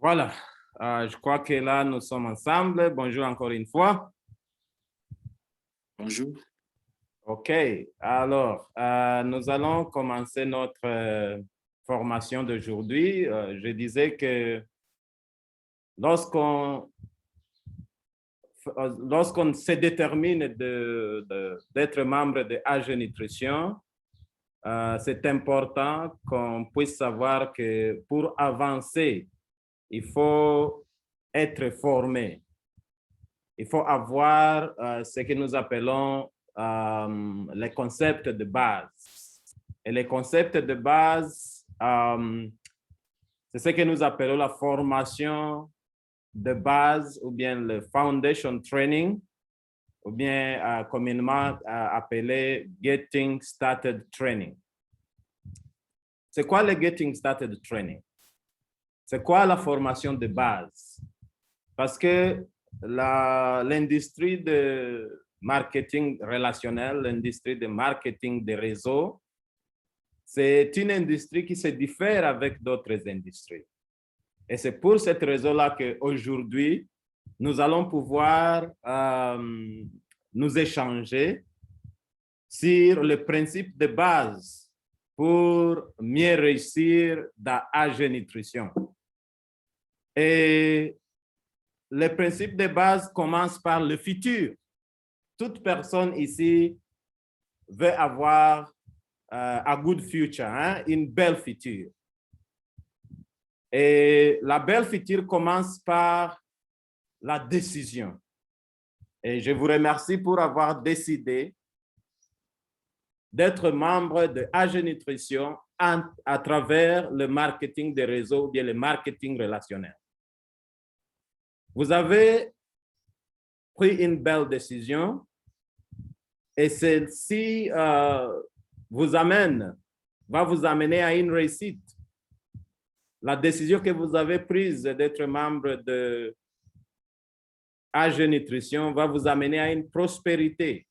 Voilà. Je crois que là, nous sommes ensemble. Bonjour encore une fois. Bonjour. OK. Alors, nous allons commencer notre formation d'aujourd'hui. Je disais que lorsqu'on se détermine d'être membre de AG Nutrition, c'est important qu'on puisse savoir que pour avancer, il faut être formé. Il faut avoir ce que nous appelons les concepts de base. Et les concepts de base, c'est ce que nous appelons la formation de base ou bien le foundation training, ou bien communément appelé Getting Started Training. C'est quoi le Getting Started Training? C'est quoi la formation de base? Parce que l'industrie de marketing relationnel, l'industrie de marketing des réseaux, c'est une industrie qui se diffère avec d'autres industries. Et c'est pour cette raison-là qu'aujourd'hui, nous allons pouvoir nous échanger sur le principe de base pour mieux réussir dans AG Nutrition. Et le principe de base commence par le futur. Toute personne ici veut avoir a good future, hein? Une belle future. Et la belle future commence par la décision. Et je vous remercie pour avoir décidé d'être membre de AG Nutrition à travers le marketing des réseaux ou bien le marketing relationnel. Vous avez pris une belle décision et celle-ci va vous amener à une réussite. La décision que vous avez prise d'être membre de AG Nutrition va vous amener à une prospérité.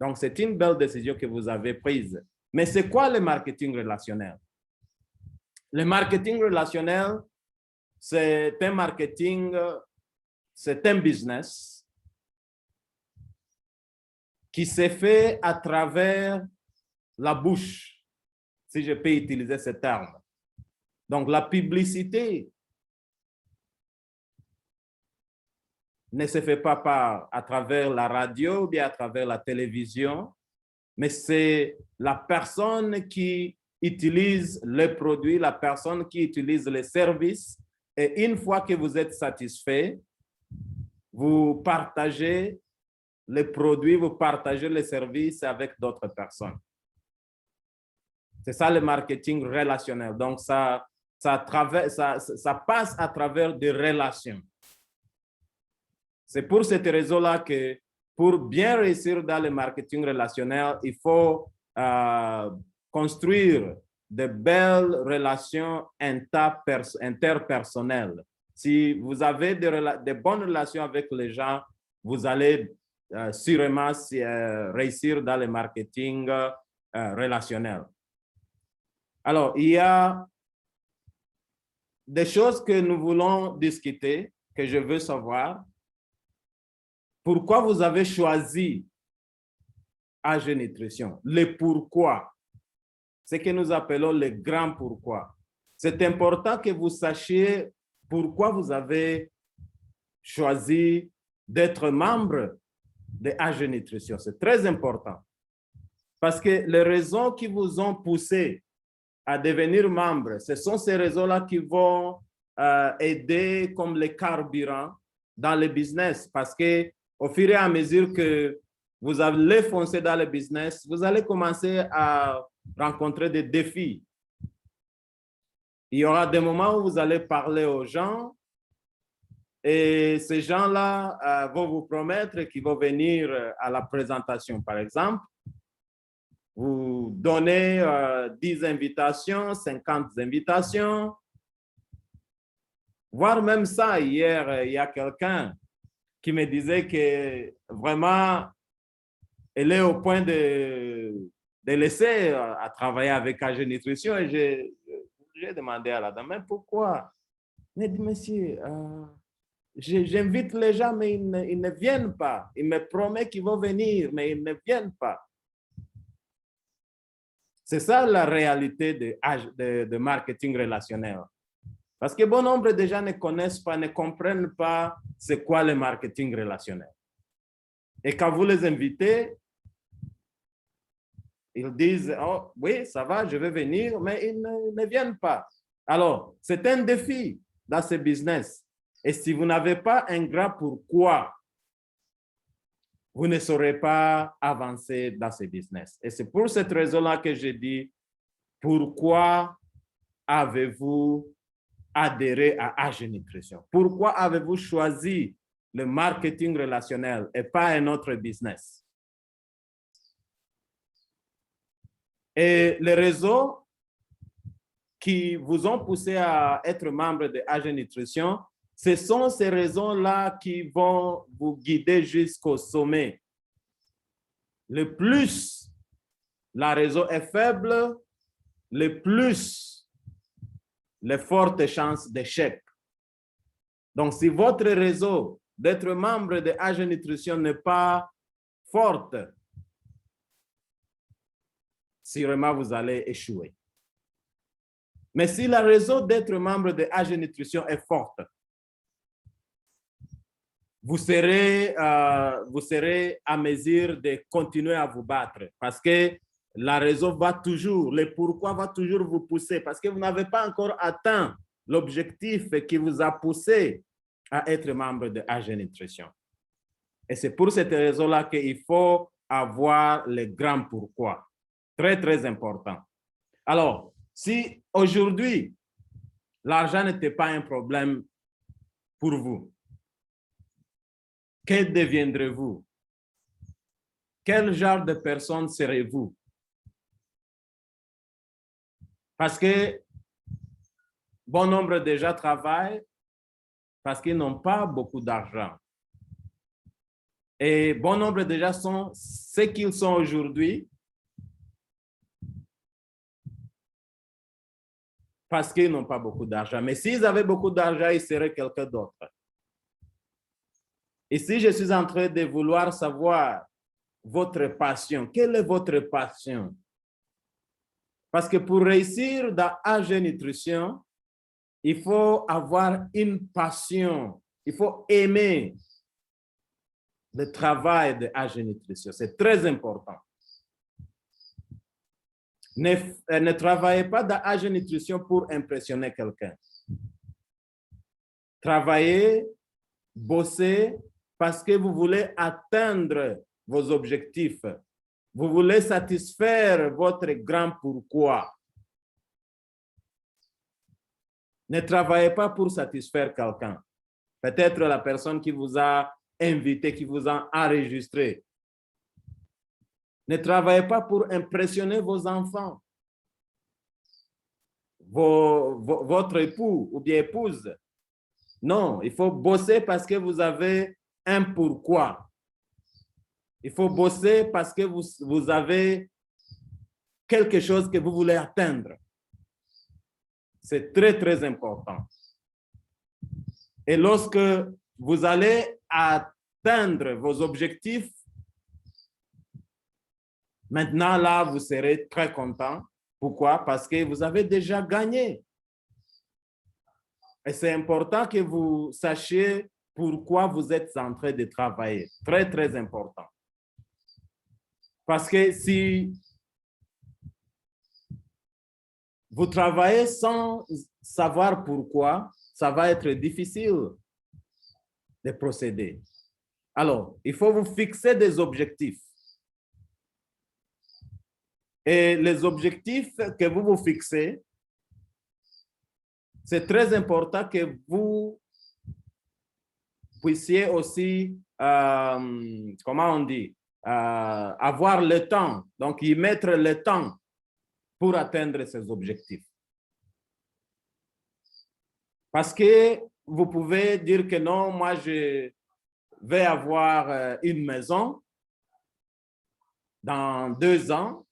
Donc, c'est une belle décision que vous avez prise. Mais c'est quoi le marketing relationnel? Le marketing relationnel, c'est un marketing, c'est un business qui s'est fait à travers la bouche, si je peux utiliser ce terme. Donc, la publicité ne se fait pas à travers la radio ou bien à travers la télévision, mais c'est la personne qui utilise le produit, la personne qui utilise les services. Et une fois que vous êtes satisfait, vous partagez les produits, vous partagez les services avec d'autres personnes. C'est ça le marketing relationnel. Donc, ça passe à travers des relations. C'est pour cette raison-là que pour bien réussir dans le marketing relationnel, il faut construire de belles relations interpersonnelles. Si vous avez de bonnes relations avec les gens, vous allez sûrement réussir dans le marketing relationnel. Alors, il y a des choses que nous voulons discuter, que je veux savoir. Pourquoi vous avez choisi AG Nutrition? Le pourquoi. Ce que nous appelons le grand pourquoi. C'est important que vous sachiez pourquoi vous avez choisi d'être membre de AG Nutrition. C'est très important. Parce que les raisons qui vous ont poussé à devenir membre, ce sont ces raisons-là qui vont aider comme le carburant dans le business. Parce que au fur et à mesure que vous allez foncer dans le business, vous allez commencer à rencontrer des défis. Il y aura des moments où vous allez parler aux gens et ces gens-là vont vous promettre qu'ils vont venir à la présentation, par exemple. Vous donnez 10 invitations, 50 invitations, voire même ça. Hier, il y a quelqu'un qui me disait que vraiment, elle est au point de laisser à travailler avec AG Nutrition. Et j'ai demandé à la dame, mais pourquoi? Mais dit, monsieur, j'invite les gens, mais ils ne viennent pas. Ils me promettent qu'ils vont venir, mais ils ne viennent pas. C'est ça la réalité de marketing relationnel. Parce que bon nombre de gens ne connaissent pas, ne comprennent pas c'est quoi le marketing relationnel. Et quand vous les invitez, ils disent, oh oui, ça va, je vais venir, mais ils ne viennent pas. Alors, c'est un défi dans ce business. Et si vous n'avez pas un grand pourquoi, vous ne saurez pas avancer dans ce business. Et c'est pour cette raison-là que je dis, pourquoi avez-vous adhéré à AG Nutrition? Pourquoi avez-vous choisi le marketing relationnel et pas un autre business? Et les réseaux qui vous ont poussé à être membre de AG Nutrition, ce sont ces raisons-là qui vont vous guider jusqu'au sommet. Le plus la raison est faible, le plus les fortes chances d'échec. Donc, si votre réseau d'être membre de AG Nutrition n'est pas forte, sûrement vous allez échouer. Mais si la raison d'être membre de AG Nutrition est forte, vous serez à mesure de continuer à vous battre parce que la raison va toujours, le pourquoi va toujours vous pousser parce que vous n'avez pas encore atteint l'objectif qui vous a poussé à être membre de AG Nutrition. Et c'est pour cette raison-là qu'il faut avoir le grand pourquoi. Très, très important. Alors, si aujourd'hui, l'argent n'était pas un problème pour vous, que deviendrez-vous? Quel genre de personne serez-vous? Parce que bon nombre de gens travaillent parce qu'ils n'ont pas beaucoup d'argent. Et bon nombre de gens sont ce qu'ils sont aujourd'hui parce qu'ils n'ont pas beaucoup d'argent. Mais s'ils avaient beaucoup d'argent, ils seraient quelqu'un d'autre. Ici, je suis en train de vouloir savoir votre passion. Quelle est votre passion? Parce que pour réussir dans AG Nutrition, il faut avoir une passion. Il faut aimer le travail de AG Nutrition. C'est très important. Ne travaillez pas dans AG Nutrition pour impressionner quelqu'un. Travaillez, bossez parce que vous voulez atteindre vos objectifs. Vous voulez satisfaire votre grand pourquoi. Ne travaillez pas pour satisfaire quelqu'un. Peut-être la personne qui vous a invité, qui vous a enregistré. Ne travaillez pas pour impressionner vos enfants, votre époux ou bien épouse. Non, il faut bosser parce que vous avez un pourquoi. Il faut bosser parce que vous avez quelque chose que vous voulez atteindre. C'est très, très important. Et lorsque vous allez atteindre vos objectifs, maintenant, là, vous serez très content. Pourquoi? Parce que vous avez déjà gagné. Et c'est important que vous sachiez pourquoi vous êtes en train de travailler. Très, très important. Parce que si vous travaillez sans savoir pourquoi, ça va être difficile de procéder. Alors, il faut vous fixer des objectifs. Et les objectifs que vous vous fixez, c'est très important que vous puissiez aussi, comment on dit, avoir le temps, donc y mettre le temps pour atteindre ces objectifs. Parce que vous pouvez dire que non, moi je vais avoir une maison dans 2 ans,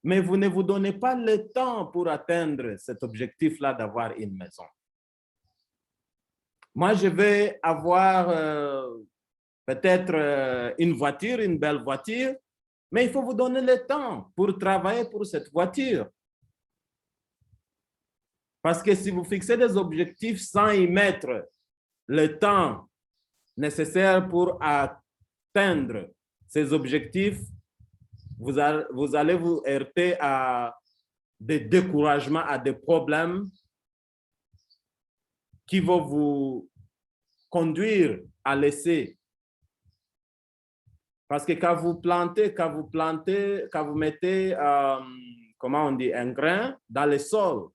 mais vous ne vous donnez pas le temps pour atteindre cet objectif-là d'avoir une maison. Moi, je vais avoir peut-être une voiture, une belle voiture, mais il faut vous donner le temps pour travailler pour cette voiture. Parce que si vous fixez des objectifs sans y mettre le temps nécessaire pour atteindre ces objectifs, vous allez vous heurter à des découragements, à des problèmes qui vont vous conduire à laisser. Parce que quand vous mettez, comment on dit, un grain dans le sol,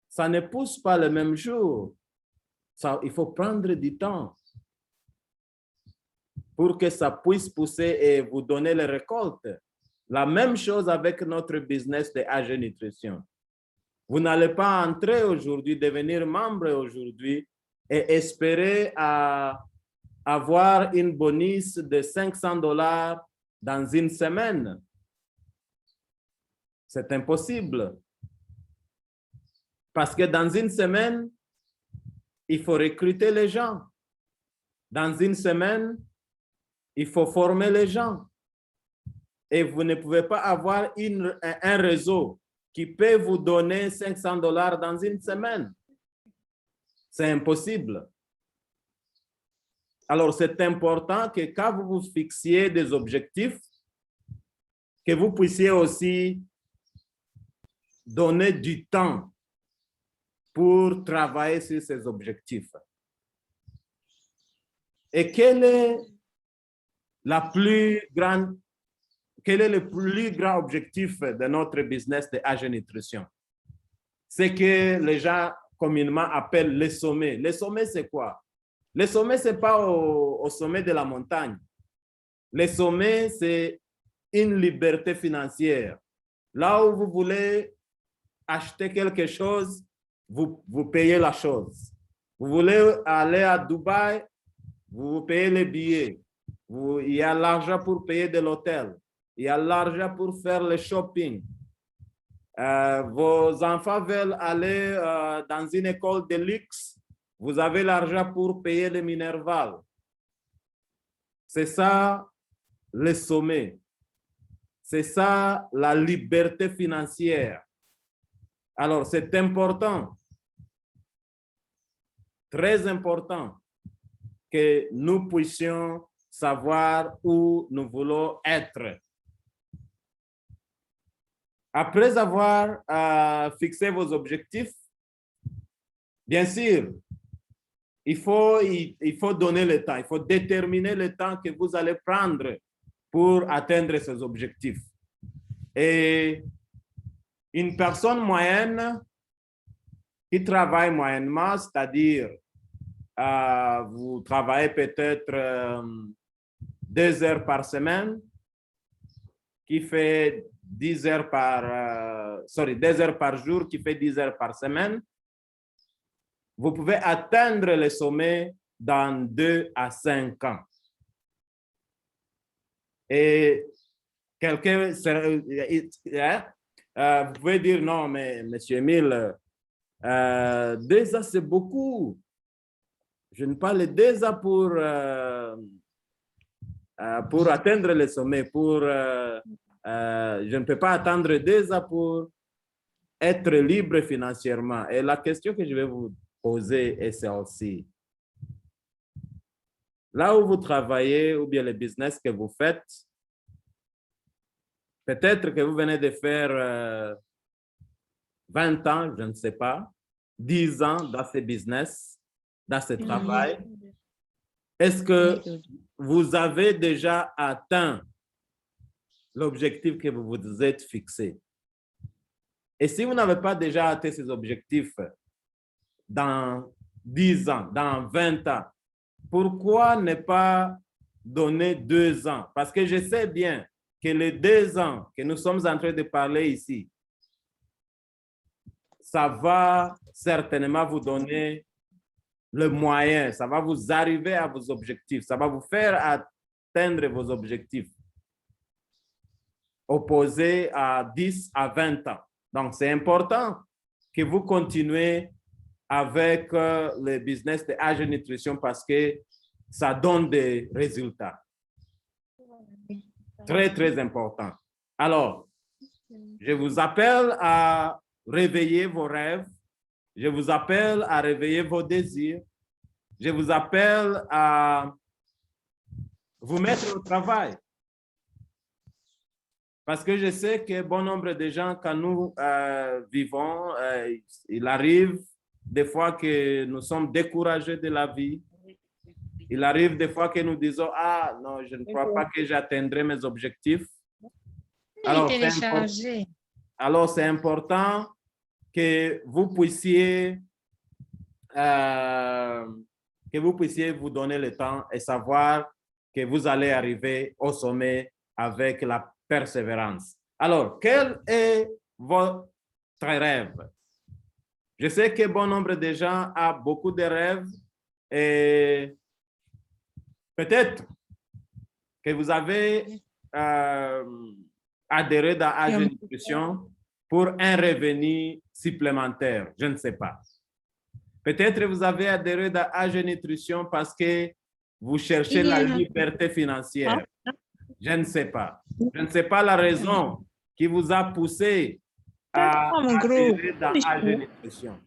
ça ne pousse pas le même jour. Il faut prendre du temps pour que ça puisse pousser et vous donner les récoltes. La même chose avec notre business de AG Nutrition. Vous n'allez pas entrer aujourd'hui, devenir membre aujourd'hui et espérer avoir une bonus de $500 dans une semaine. C'est impossible. Parce que dans une semaine, il faut recruter les gens. Dans une semaine, il faut former les gens. Et vous ne pouvez pas avoir un réseau qui peut vous donner $500 dans une semaine. C'est impossible. Alors, c'est important que quand vous vous fixiez des objectifs, que vous puissiez aussi donner du temps pour travailler sur ces objectifs. Et quel est le plus grand objectif de notre business de AG Nutrition? C'est que les gens communément appellent le sommet. Le sommet, c'est quoi? Le sommet, ce n'est pas au sommet de la montagne. Le sommet, c'est une liberté financière. Là où vous voulez acheter quelque chose, vous payez la chose. Vous voulez aller à Dubaï, vous payez les billets. Il y a l'argent pour payer de l'hôtel. Il y a l'argent pour faire le shopping. Vos enfants veulent aller dans une école de luxe. Vous avez l'argent pour payer le Minerval. C'est ça le sommet. C'est ça la liberté financière. Alors, c'est important, très important, que nous puissions savoir où nous voulons être. Après avoir fixé vos objectifs, bien sûr, il faut donner le temps, il faut déterminer le temps que vous allez prendre pour atteindre ces objectifs. Et une personne moyenne qui travaille moyennement, c'est-à-dire vous travaillez peut-être 2 heures par semaine, qui fait 2 heures par jour, qui fait 10 heures par semaine, vous pouvez atteindre le sommet dans 2 à 5 ans. Et quelqu'un, vous pouvez dire non, mais M. Emile, 2 ans, c'est beaucoup. Je ne parle 2 ans pour atteindre le sommet. Je ne peux pas attendre 2 ans pour être libre financièrement. Et la question que je vais vous poser est celle-ci. Là où vous travaillez ou bien le business que vous faites, peut-être que vous venez de faire 20 ans, je ne sais pas, 10 ans dans ce business, dans ce travail. Est-ce que vous avez déjà atteint l'objectif que vous vous êtes fixé? Et si vous n'avez pas déjà atteint ces objectifs dans 10 ans, dans 20 ans, pourquoi ne pas donner 2 ans? Parce que je sais bien que les 2 ans que nous sommes en train de parler ici, ça va certainement vous donner le moyen, ça va vous arriver à vos objectifs, ça va vous faire atteindre vos objectifs. opposé à 10 à 20 ans. Donc, c'est important que vous continuez avec le business de AG Nutrition parce que ça donne des résultats. Très, très important. Alors, je vous appelle à réveiller vos rêves. Je vous appelle à réveiller vos désirs. Je vous appelle à vous mettre au travail. Parce que je sais que bon nombre de gens, quand nous vivons, il arrive des fois que nous sommes découragés de la vie. Il arrive des fois que nous disons, ah non, je ne crois pas que j'atteindrai mes objectifs. Alors, c'est important que vous puissiez vous donner le temps et savoir que vous allez arriver au sommet avec la persévérance. Alors, quel est votre rêve? Je sais que bon nombre de gens ont beaucoup de rêves et peut-être que vous avez adhéré dans AG Nutrition pour un revenu supplémentaire. Je ne sais pas. Peut-être que vous avez adhéré dans AG Nutrition parce que vous cherchez la liberté financière. Je ne sais pas. Je ne sais pas la raison qui vous a poussé à adhérer dans AG Nutrition.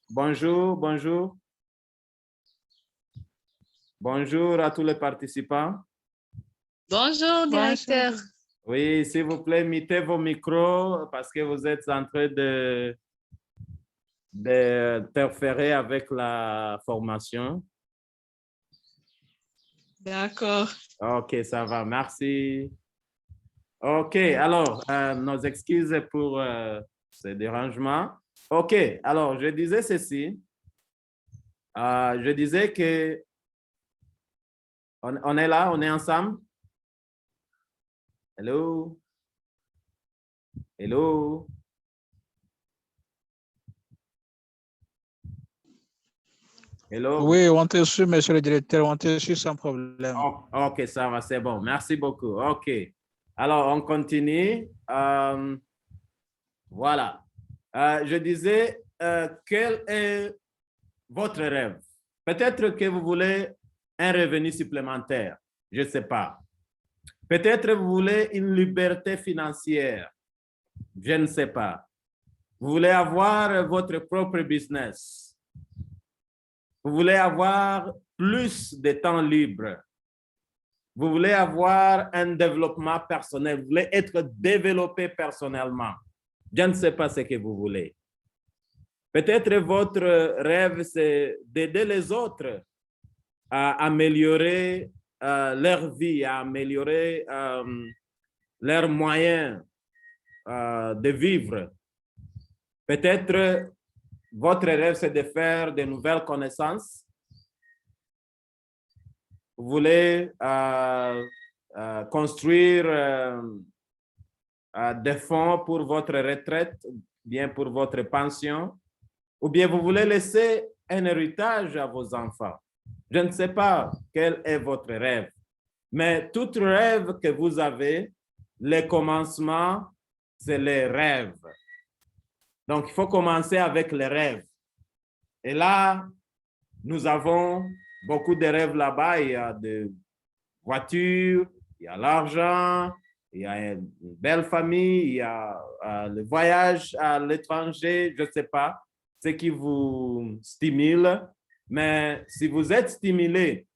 Bonjour, bonjour. Bonjour à tous les participants. Bonjour, directeur. Oui, s'il vous plaît, mettez vos micros parce que vous êtes en train d'interférer avec la formation. D'accord. OK, ça va, merci. OK, alors, nos excuses pour ce dérangement. OK, alors, je disais ceci. Je disais que on est là, on est ensemble. Hello? Hello? Hello? Oui, on te suit, monsieur le directeur, on te suit sans problème. Oh, OK, ça va, c'est bon. Merci beaucoup. OK. Alors, on continue. Voilà. Je disais, quel est votre rêve? Peut-être que vous voulez un revenu supplémentaire. Je ne sais pas. Peut-être vous voulez une liberté financière. Je ne sais pas. Vous voulez avoir votre propre business. Vous voulez avoir plus de temps libre. Vous voulez avoir un développement personnel. Vous voulez être développé personnellement. Je ne sais pas ce que vous voulez. Peut-être votre rêve, c'est d'aider les autres à améliorer leur vie, à améliorer leurs moyens de vivre. Peut-être votre rêve, c'est de faire de nouvelles connaissances. Vous voulez construire des fonds pour votre retraite, bien pour votre pension, ou bien vous voulez laisser un héritage à vos enfants. Je ne sais pas quel est votre rêve, mais tout rêve que vous avez, le commencement, c'est les rêves. Donc, il faut commencer avec les rêves. Et là, nous avons beaucoup de rêves là-bas. Il y a des voitures, il y a l'argent, il y a une belle famille, il y a le voyage à l'étranger, je ne sais pas, ce qui vous stimule. Mais si vous êtes stimulé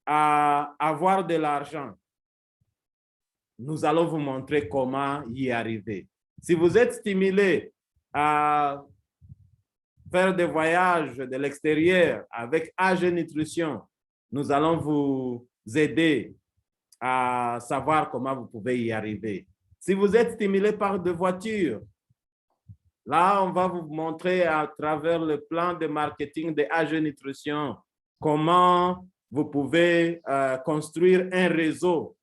à avoir de l'argent, nous allons vous montrer comment y arriver. Si vous êtes stimulé à faire des voyages de l'extérieur avec AG Nutrition, nous allons vous aider à savoir comment vous pouvez y arriver. Si vous êtes stimulé par des voitures, là, on va vous montrer à travers le plan de marketing de AG Nutrition comment vous pouvez construire un réseau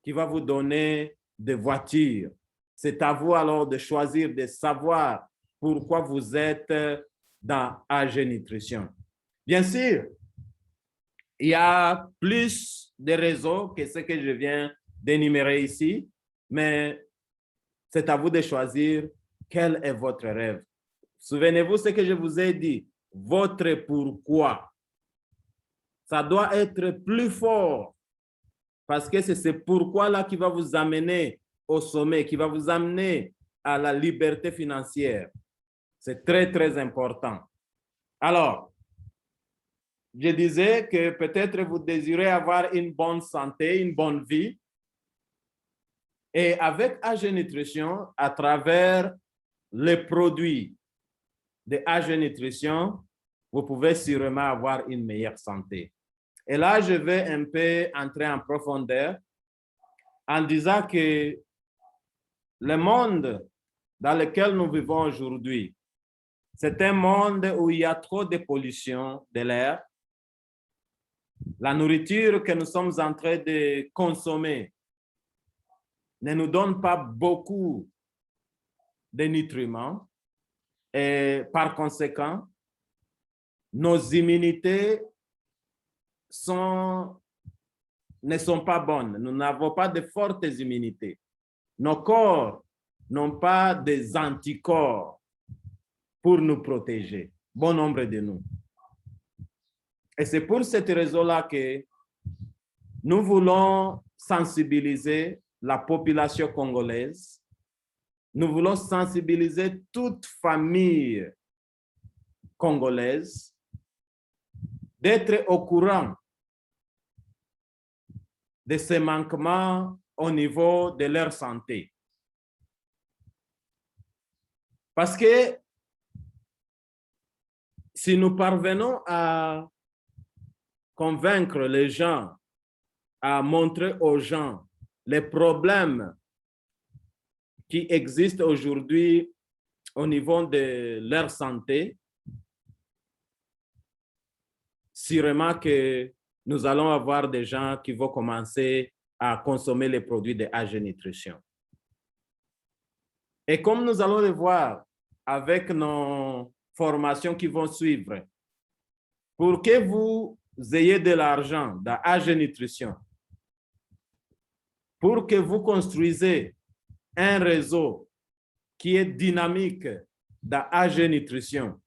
qui va vous donner des voitures. C'est à vous alors de choisir, de savoir pourquoi vous êtes dans AG Nutrition. Bien sûr, il y a plus de réseaux que ce que je viens d'énumérer ici, mais c'est à vous de choisir quel est votre rêve. Souvenez-vous ce que je vous ai dit, votre pourquoi. Ça doit être plus fort parce que c'est ce pourquoi-là qui va vous amener au sommet, qui va vous amener à la liberté financière. C'est très, très important. Alors, je disais que peut-être vous désirez avoir une bonne santé, une bonne vie. Et avec AG Nutrition, à travers les produits de AG Nutrition, vous pouvez sûrement avoir une meilleure santé. Et là, je vais un peu entrer en profondeur en disant que le monde dans lequel nous vivons aujourd'hui, c'est un monde où il y a trop de pollution de l'air. La nourriture que nous sommes en train de consommer ne nous donne pas beaucoup de nutriments et par conséquent, nos immunités ne sont pas bonnes. Nous n'avons pas de fortes immunités. Nos corps n'ont pas des anticorps pour nous protéger, bon nombre de nous. Et c'est pour cette raison-là que nous voulons sensibiliser la population congolaise. Nous voulons sensibiliser toute famille congolaise d'être au courant de ces manquements au niveau de leur santé. Parce que si nous parvenons à convaincre les gens, à montrer aux gens les problèmes qui existent aujourd'hui au niveau de leur santé, sûrement que nous allons avoir des gens qui vont commencer à consommer les produits de AG Nutrition. Et comme nous allons le voir avec nos formations qui vont suivre, pour que vous ayez de l'argent dans AG Nutrition, pour que vous construisez un réseau qui est dynamique dans AG Nutrition,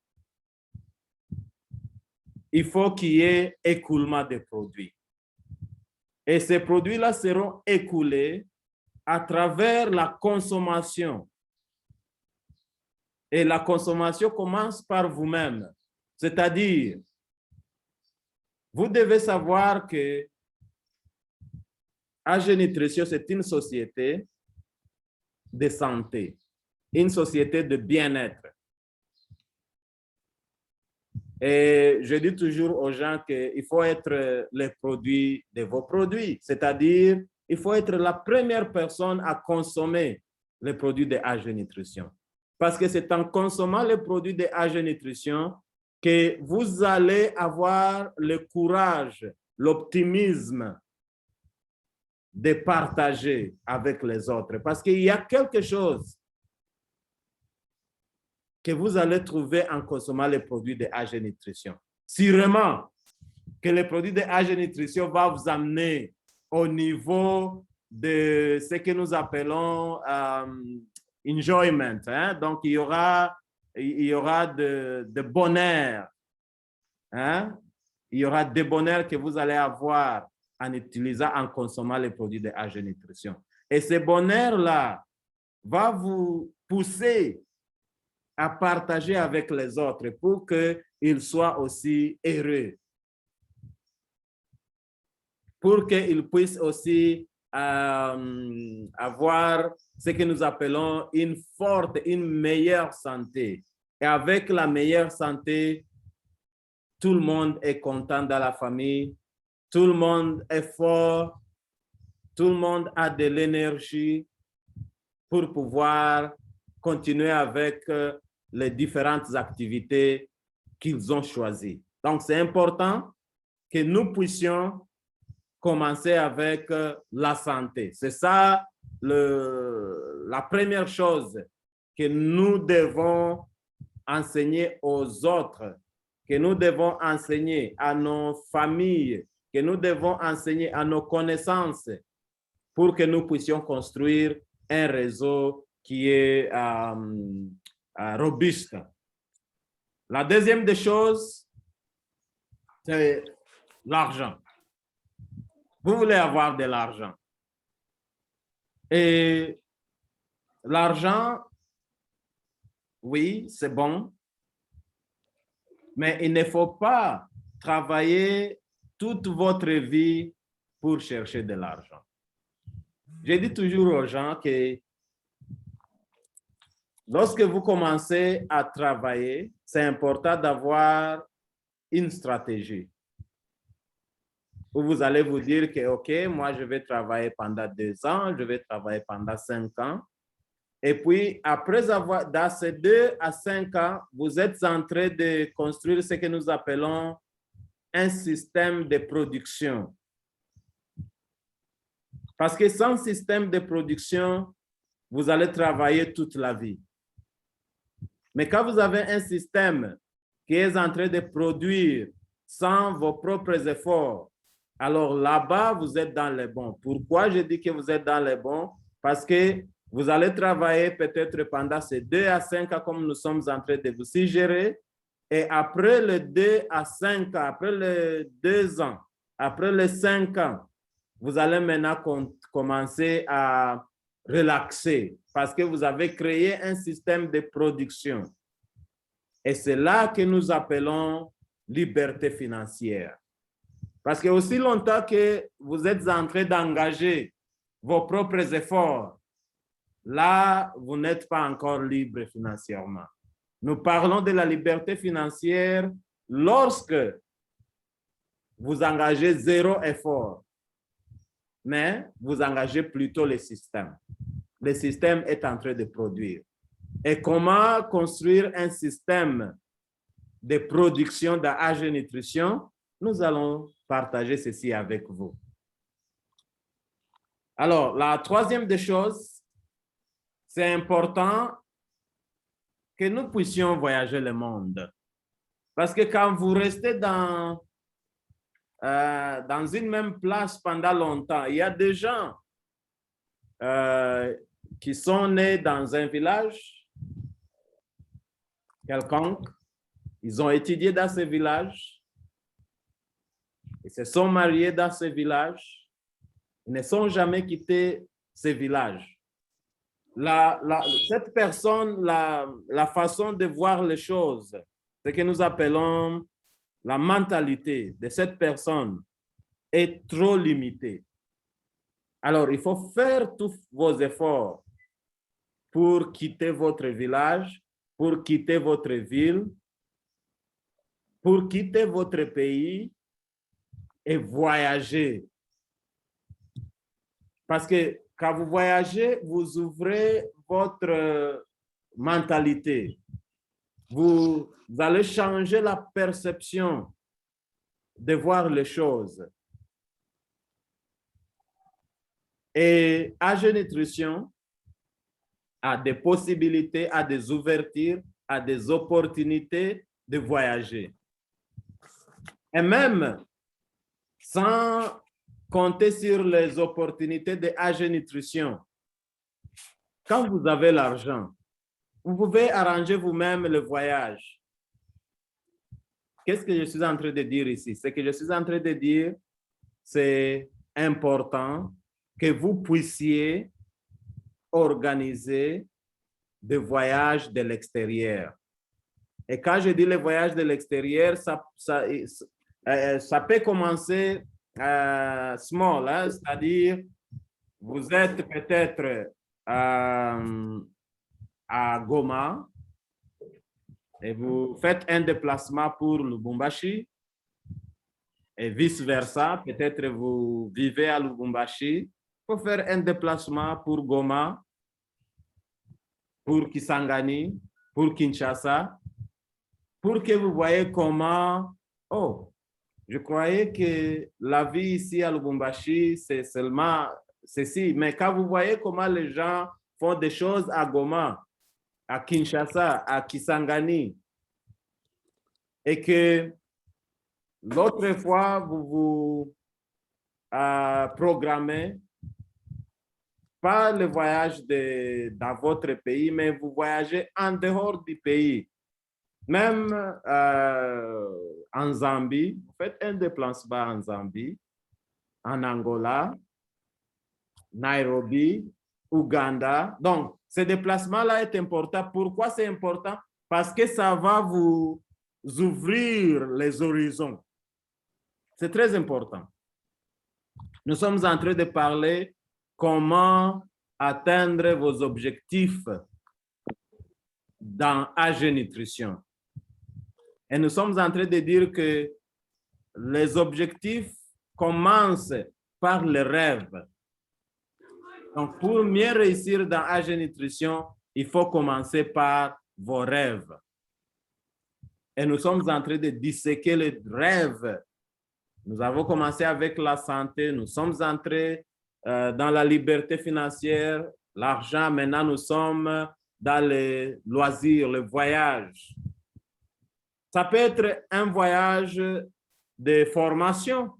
il faut qu'il y ait écoulement des produits. Et ces produits-là seront écoulés à travers la consommation. Et la consommation commence par vous-même. C'est-à-dire, vous devez savoir que AG Nutrition, c'est une société de santé, une société de bien-être. Et je dis toujours aux gens qu'il faut être le produit de vos produits, c'est-à-dire il faut être la première personne à consommer les produits de AG Nutrition. Parce que c'est en consommant les produits de AG Nutrition que vous allez avoir le courage, l'optimisme de partager avec les autres. Parce qu'il y a quelque chose que vous allez trouver en consommant les produits de AG Nutrition. Sûrement que les produits de AG Nutrition vont vous amener au niveau de ce que nous appelons enjoyment. Hein? Donc, il y aura de bonheur. Hein? Il y aura de bonheur que vous allez avoir en utilisant, en consommant les produits de AG Nutrition. Et ce bonheur-là va vous pousser à partager avec les autres pour qu'ils soient aussi heureux. Pour qu'ils puissent aussi avoir ce que nous appelons une meilleure santé Et avec la meilleure santé, tout le monde est content dans la famille, tout le monde est fort, tout le monde a de l'énergie pour pouvoir continuer avec les différentes activités qu'ils ont choisies. Donc, c'est important que nous puissions commencer avec la santé. C'est ça la première chose que nous devons enseigner aux autres, que nous devons enseigner à nos familles, que nous devons enseigner à nos connaissances pour que nous puissions construire un réseau qui est robuste. La deuxième des choses, c'est l'argent. Vous voulez avoir de l'argent. Et l'argent, oui, c'est bon, mais il ne faut pas travailler toute votre vie pour chercher de l'argent. Je dis toujours aux gens que lorsque vous commencez à travailler, c'est important d'avoir une stratégie où vous allez vous dire que, OK, moi, je vais travailler pendant 2 ans, je vais travailler pendant 5 ans. Et puis, après avoir, dans ces 2 à 5 ans, vous êtes en train de construire ce que nous appelons un système de production. Parce que sans système de production, vous allez travailler toute la vie. Mais quand vous avez un système qui est en train de produire sans vos propres efforts, alors là-bas, vous êtes dans les bons. Pourquoi je dis que vous êtes dans les bons? Parce que vous allez travailler peut-être pendant ces 2 à 5 ans comme nous sommes en train de vous suggérer. Et après les 2 à 5 ans, après les 2 ans, après les 5 ans, vous allez maintenant commencer à relaxer parce que vous avez créé un système de production. Et c'est là que nous appelons liberté financière. Parce que aussi longtemps que vous êtes en train d'engager vos propres efforts, là, vous n'êtes pas encore libre financièrement. Nous parlons de la liberté financière lorsque vous engagez 0 effort, mais vous engagez plutôt le système. Le système est en train de produire. Et comment construire un système de production d'AG Nutrition? Nous allons partager ceci avec vous. Alors, la troisième des choses, c'est important que nous puissions voyager le monde. Parce que quand vous restez dans une même place pendant longtemps, il y a des gens qui sont nés dans un village quelconque, ils ont étudié dans ce village, ils se sont mariés dans ce village, ils ne sont jamais quittés ce village. Cette personne, la façon de voir les choses, ce que nous appelons la mentalité de cette personne est trop limitée. Alors, il faut faire tous vos efforts pour quitter votre village, pour quitter votre ville, pour quitter votre pays et voyager. Parce que quand vous voyagez, vous ouvrez votre mentalité. Vous allez changer la perception de voir les choses. Et AG Nutrition a des possibilités, a des ouvertures, a des opportunités de voyager. Et même sans compter sur les opportunités de AG Nutrition, quand vous avez l'argent, vous pouvez arranger vous-même le voyage. Qu'est-ce que je suis en train de dire ici? Ce que je suis en train de dire, c'est important que vous puissiez organiser des voyages de l'extérieur. Et quand je dis les voyages de l'extérieur, ça peut commencer small, hein? C'est-à-dire vous êtes peut-être à Goma et vous faites un déplacement pour Lubumbashi et vice-versa, peut-être vous vivez à Lubumbashi, il faut faire un déplacement pour Goma, pour Kisangani, pour Kinshasa, pour que vous voyez comment, oh, je croyais que la vie ici à Lubumbashi, c'est seulement ceci, mais quand vous voyez comment les gens font des choses à Goma, à Kinshasa, à Kisangani, et que l'autre fois, vous vous programmez pas le voyage dans votre pays, mais vous voyagez en dehors du pays. Même en Zambie, vous faites un déplacement en Zambie, en Angola, Nairobi, Ouganda. Donc, ce déplacement-là est important. Pourquoi c'est important? Parce que ça va vous ouvrir les horizons. C'est très important. Nous sommes en train de parler comment atteindre vos objectifs dans AG Nutrition. Et nous sommes en train de dire que les objectifs commencent par les rêves. Donc, pour mieux réussir dans AG Nutrition, il faut commencer par vos rêves. Et nous sommes en train de disséquer les rêves. Nous avons commencé avec la santé, nous sommes entrés dans la liberté financière, l'argent, maintenant nous sommes dans les loisirs, le voyage. Ça peut être un voyage de formation.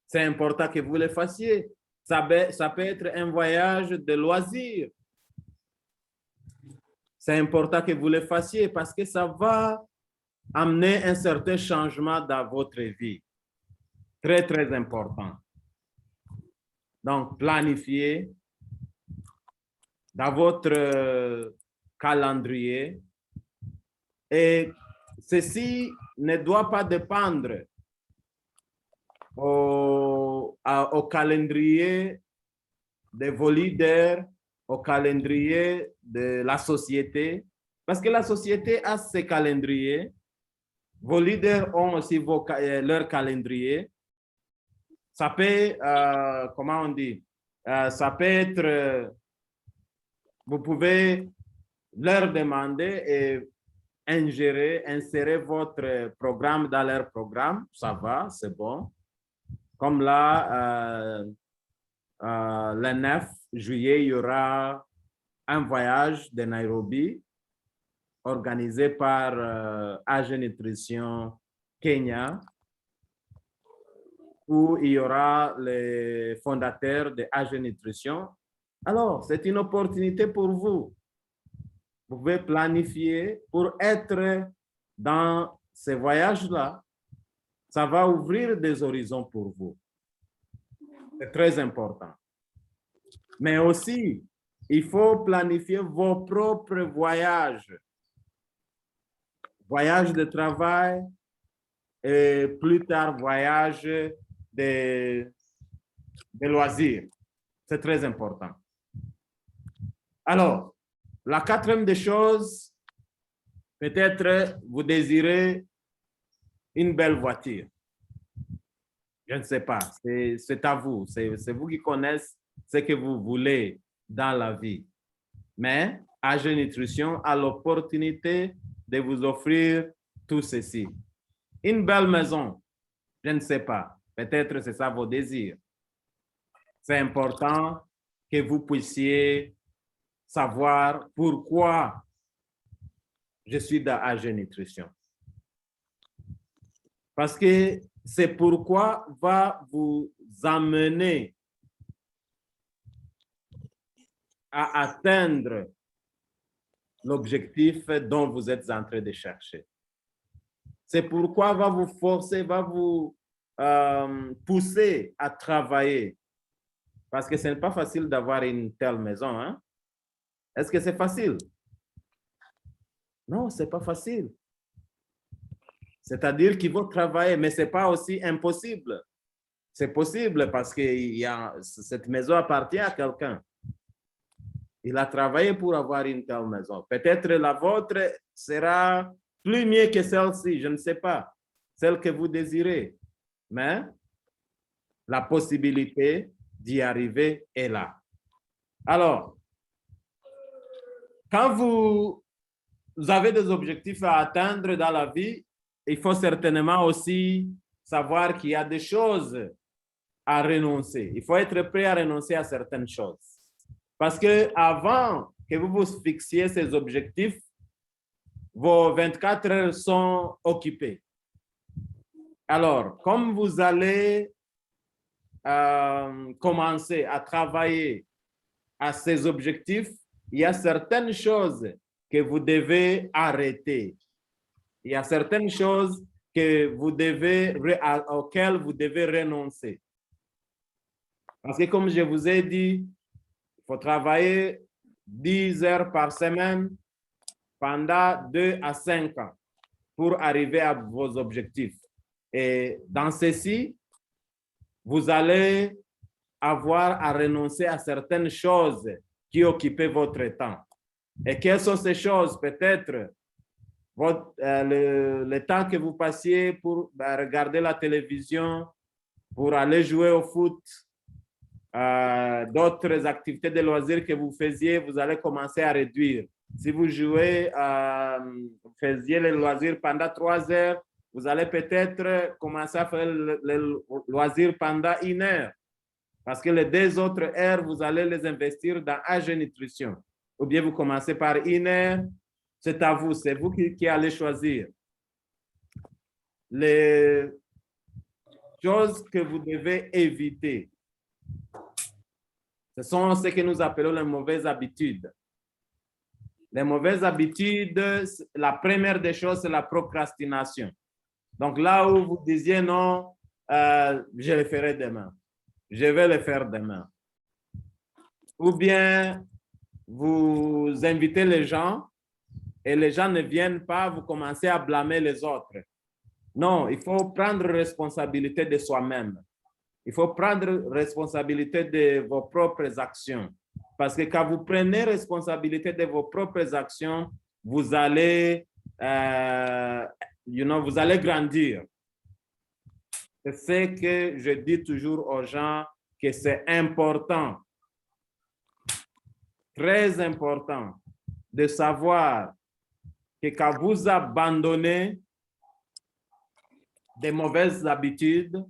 C'est important que vous le fassiez. Ça peut être un voyage de loisirs. C'est important que vous le fassiez parce que ça va amener un certain changement dans votre vie. Très, très important. Donc, planifiez dans votre calendrier. Et ceci ne doit pas dépendre au calendrier de vos leaders, au calendrier de la société, parce que la société a ses calendriers. Vos leaders ont aussi leur calendrier. Ça peut, comment on dit, ça peut être, vous pouvez leur demander et insérer votre programme dans leur programme. Ça va, c'est bon. Comme là, le 9 juillet, il y aura un voyage de Nairobi organisé par AG Nutrition Kenya, où il y aura les fondateurs de AG Nutrition. Alors, c'est une opportunité pour vous. Vous pouvez planifier pour être dans ces voyages-là. Ça va ouvrir des horizons pour vous. C'est très important. Mais aussi, il faut planifier vos propres voyages. Voyage de travail et plus tard, voyage de loisirs. C'est très important. Alors, la quatrième des choses, peut-être vous désirez une belle voiture. Je ne sais pas, c'est à vous. C'est vous qui connaissez ce que vous voulez dans la vie. Mais AG Nutrition a l'opportunité de vous offrir tout ceci. Une belle maison, je ne sais pas. Peut-être c'est ça vos désirs. C'est important que vous puissiez savoir pourquoi je suis dans AG Nutrition. Parce que c'est pourquoi va vous amener à atteindre l'objectif dont vous êtes en train de chercher. C'est pourquoi va vous forcer, va vous pousser à travailler. Parce que ce n'est pas facile d'avoir une telle maison. Hein? Est-ce que c'est facile? Non, ce n'est pas facile. C'est-à-dire qu'il faut travailler, mais ce n'est pas aussi impossible. C'est possible parce que cette maison appartient à quelqu'un. Il a travaillé pour avoir une telle maison. Peut-être la vôtre sera plus mieux que celle-ci, je ne sais pas, celle que vous désirez. Mais la possibilité d'y arriver est là. Alors, quand vous avez des objectifs à atteindre dans la vie, il faut certainement aussi savoir qu'il y a des choses à renoncer. Il faut être prêt à renoncer à certaines choses. Parce que avant que vous vous fixiez ces objectifs, vos 24 heures sont occupées. Alors, comme vous allez commencer à travailler à ces objectifs, il y a certaines choses que vous devez arrêter. Il y a certaines choses auxquelles vous devez renoncer. Parce que comme je vous ai dit, il faut travailler 10 heures par semaine pendant 2 à 5 ans pour arriver à vos objectifs. Et dans ceci, vous allez avoir à renoncer à certaines choses qui occupaient votre temps. Et quelles sont ces choses? Peut-être le temps que vous passiez pour regarder la télévision, pour aller jouer au foot, d'autres activités de loisirs que vous faisiez, vous allez commencer à réduire. Si vous jouez, vous faisiez les loisirs pendant 3 heures, vous allez peut-être commencer à faire les loisirs pendant 1 heure. Parce que les 2 autres heures, vous allez les investir dans AG Nutrition. Ou bien vous commencez par 1 heure, c'est à vous, c'est vous qui allez choisir. Les choses que vous devez éviter, ce sont ce que nous appelons les mauvaises habitudes. Les mauvaises habitudes, la première des choses, c'est la procrastination. Donc là où vous disiez non, je le ferai demain. Je vais le faire demain. Ou bien vous invitez les gens et les gens ne viennent pas, vous commencez à blâmer les autres. Non, il faut prendre responsabilité de soi-même. Il faut prendre responsabilité de vos propres actions. Parce que quand vous prenez responsabilité de vos propres actions, vous allez, vous allez grandir. C'est ce que je dis toujours aux gens, que c'est important, très important, de savoir que quand vous abandonnez des mauvaises habitudes,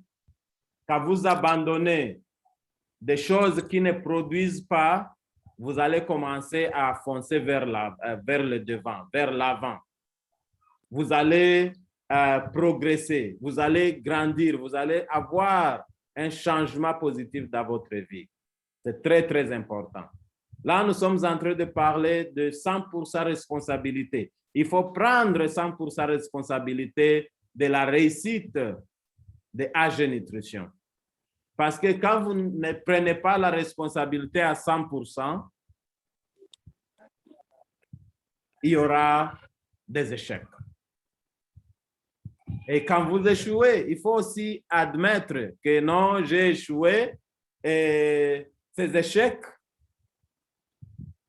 quand vous abandonnez des choses qui ne produisent pas, vous allez commencer à foncer vers le devant, vers l'avant. Vous allez progresser, vous allez grandir, vous allez avoir un changement positif dans votre vie. C'est très, très important. Là, nous sommes en train de parler de 100% responsabilité. Il faut prendre 100% responsabilité de la réussite de AG Nutrition. Parce que quand vous ne prenez pas la responsabilité à 100%, il y aura des échecs. Et quand vous échouez, il faut aussi admettre que non, j'ai échoué et ces échecs,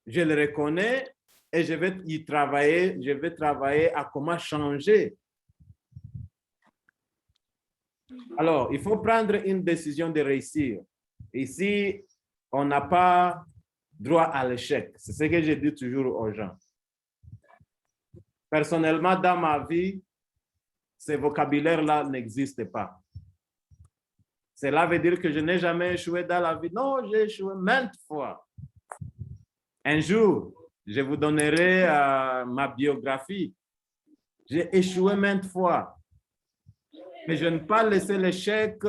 je les reconnais et je vais y travailler, je vais travailler à comment changer. Alors, il faut prendre une décision de réussir. Ici, on n'a pas droit à l'échec. C'est ce que je dis toujours aux gens. Personnellement, dans ma vie, ce vocabulaire-là n'existe pas. Cela veut dire que je n'ai jamais échoué dans la vie. Non, j'ai échoué maintes fois. Un jour, je vous donnerai ma biographie. J'ai échoué maintes fois. Mais je ne peux pas laisser l'échec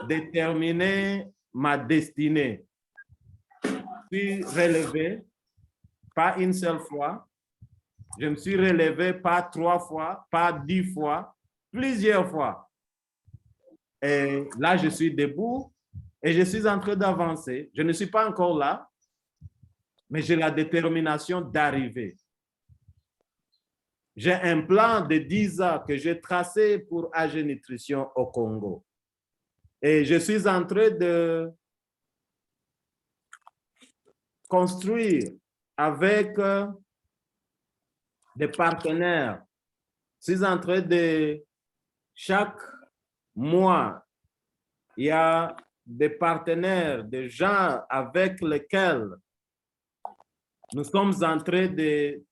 déterminer ma destinée. Je suis relevé, pas une seule fois. Je me suis relevé pas 3 fois, pas 10 fois, plusieurs fois. Et là, je suis debout et je suis en train d'avancer. Je ne suis pas encore là, mais j'ai la détermination d'arriver. J'ai un plan de 10 ans que j'ai tracé pour AG Nutrition au Congo. Et je suis en train construire avec des partenaires. Je suis en train de, chaque mois, il y a des partenaires, des gens avec lesquels nous sommes en train de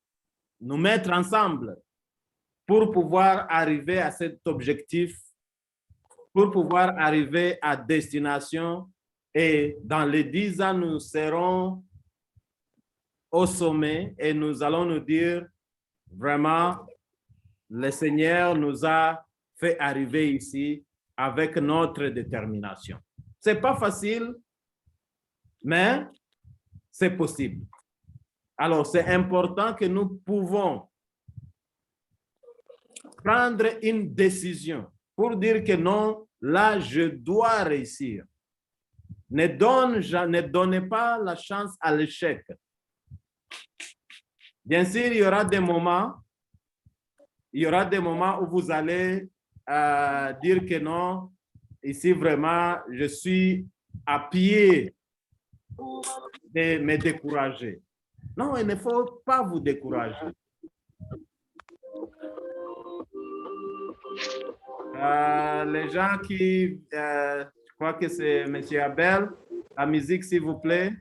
nous mettre ensemble pour pouvoir arriver à cet objectif, pour pouvoir arriver à destination. Et dans les 10 ans, nous serons au sommet et nous allons nous dire vraiment, le Seigneur nous a fait arriver ici avec notre détermination. Ce n'est pas facile, mais c'est possible. Alors, c'est important que nous pouvons prendre une décision pour dire que non, là, je dois réussir. Ne donnez pas la chance à l'échec. Bien sûr, il y aura des moments où vous allez dire que non, ici vraiment, je suis à pied de me décourager. Non, il ne faut pas vous décourager. Les gens qui, je crois que c'est M. Abel, la musique s'il vous plaît.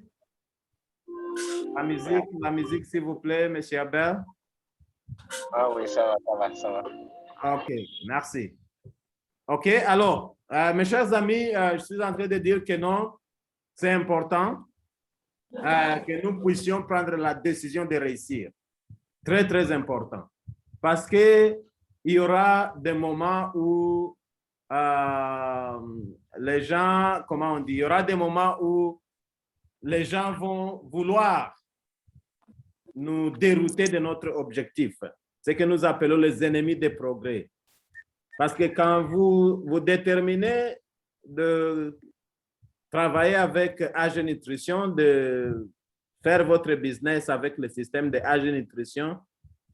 La musique s'il vous plaît, M. Abel. Ah oui, ça va. OK, merci. OK, alors, mes chers amis, je suis en train de dire que non, c'est important que nous puissions prendre la décision de réussir. Très, très important. Parce qu'il y aura des moments où les gens, comment on dit, il y aura des moments où les gens vont vouloir nous dérouter de notre objectif. C'est ce que nous appelons les ennemis des progrès. Parce que quand vous vous déterminez de travailler avec AG Nutrition, de faire votre business avec le système de AG Nutrition,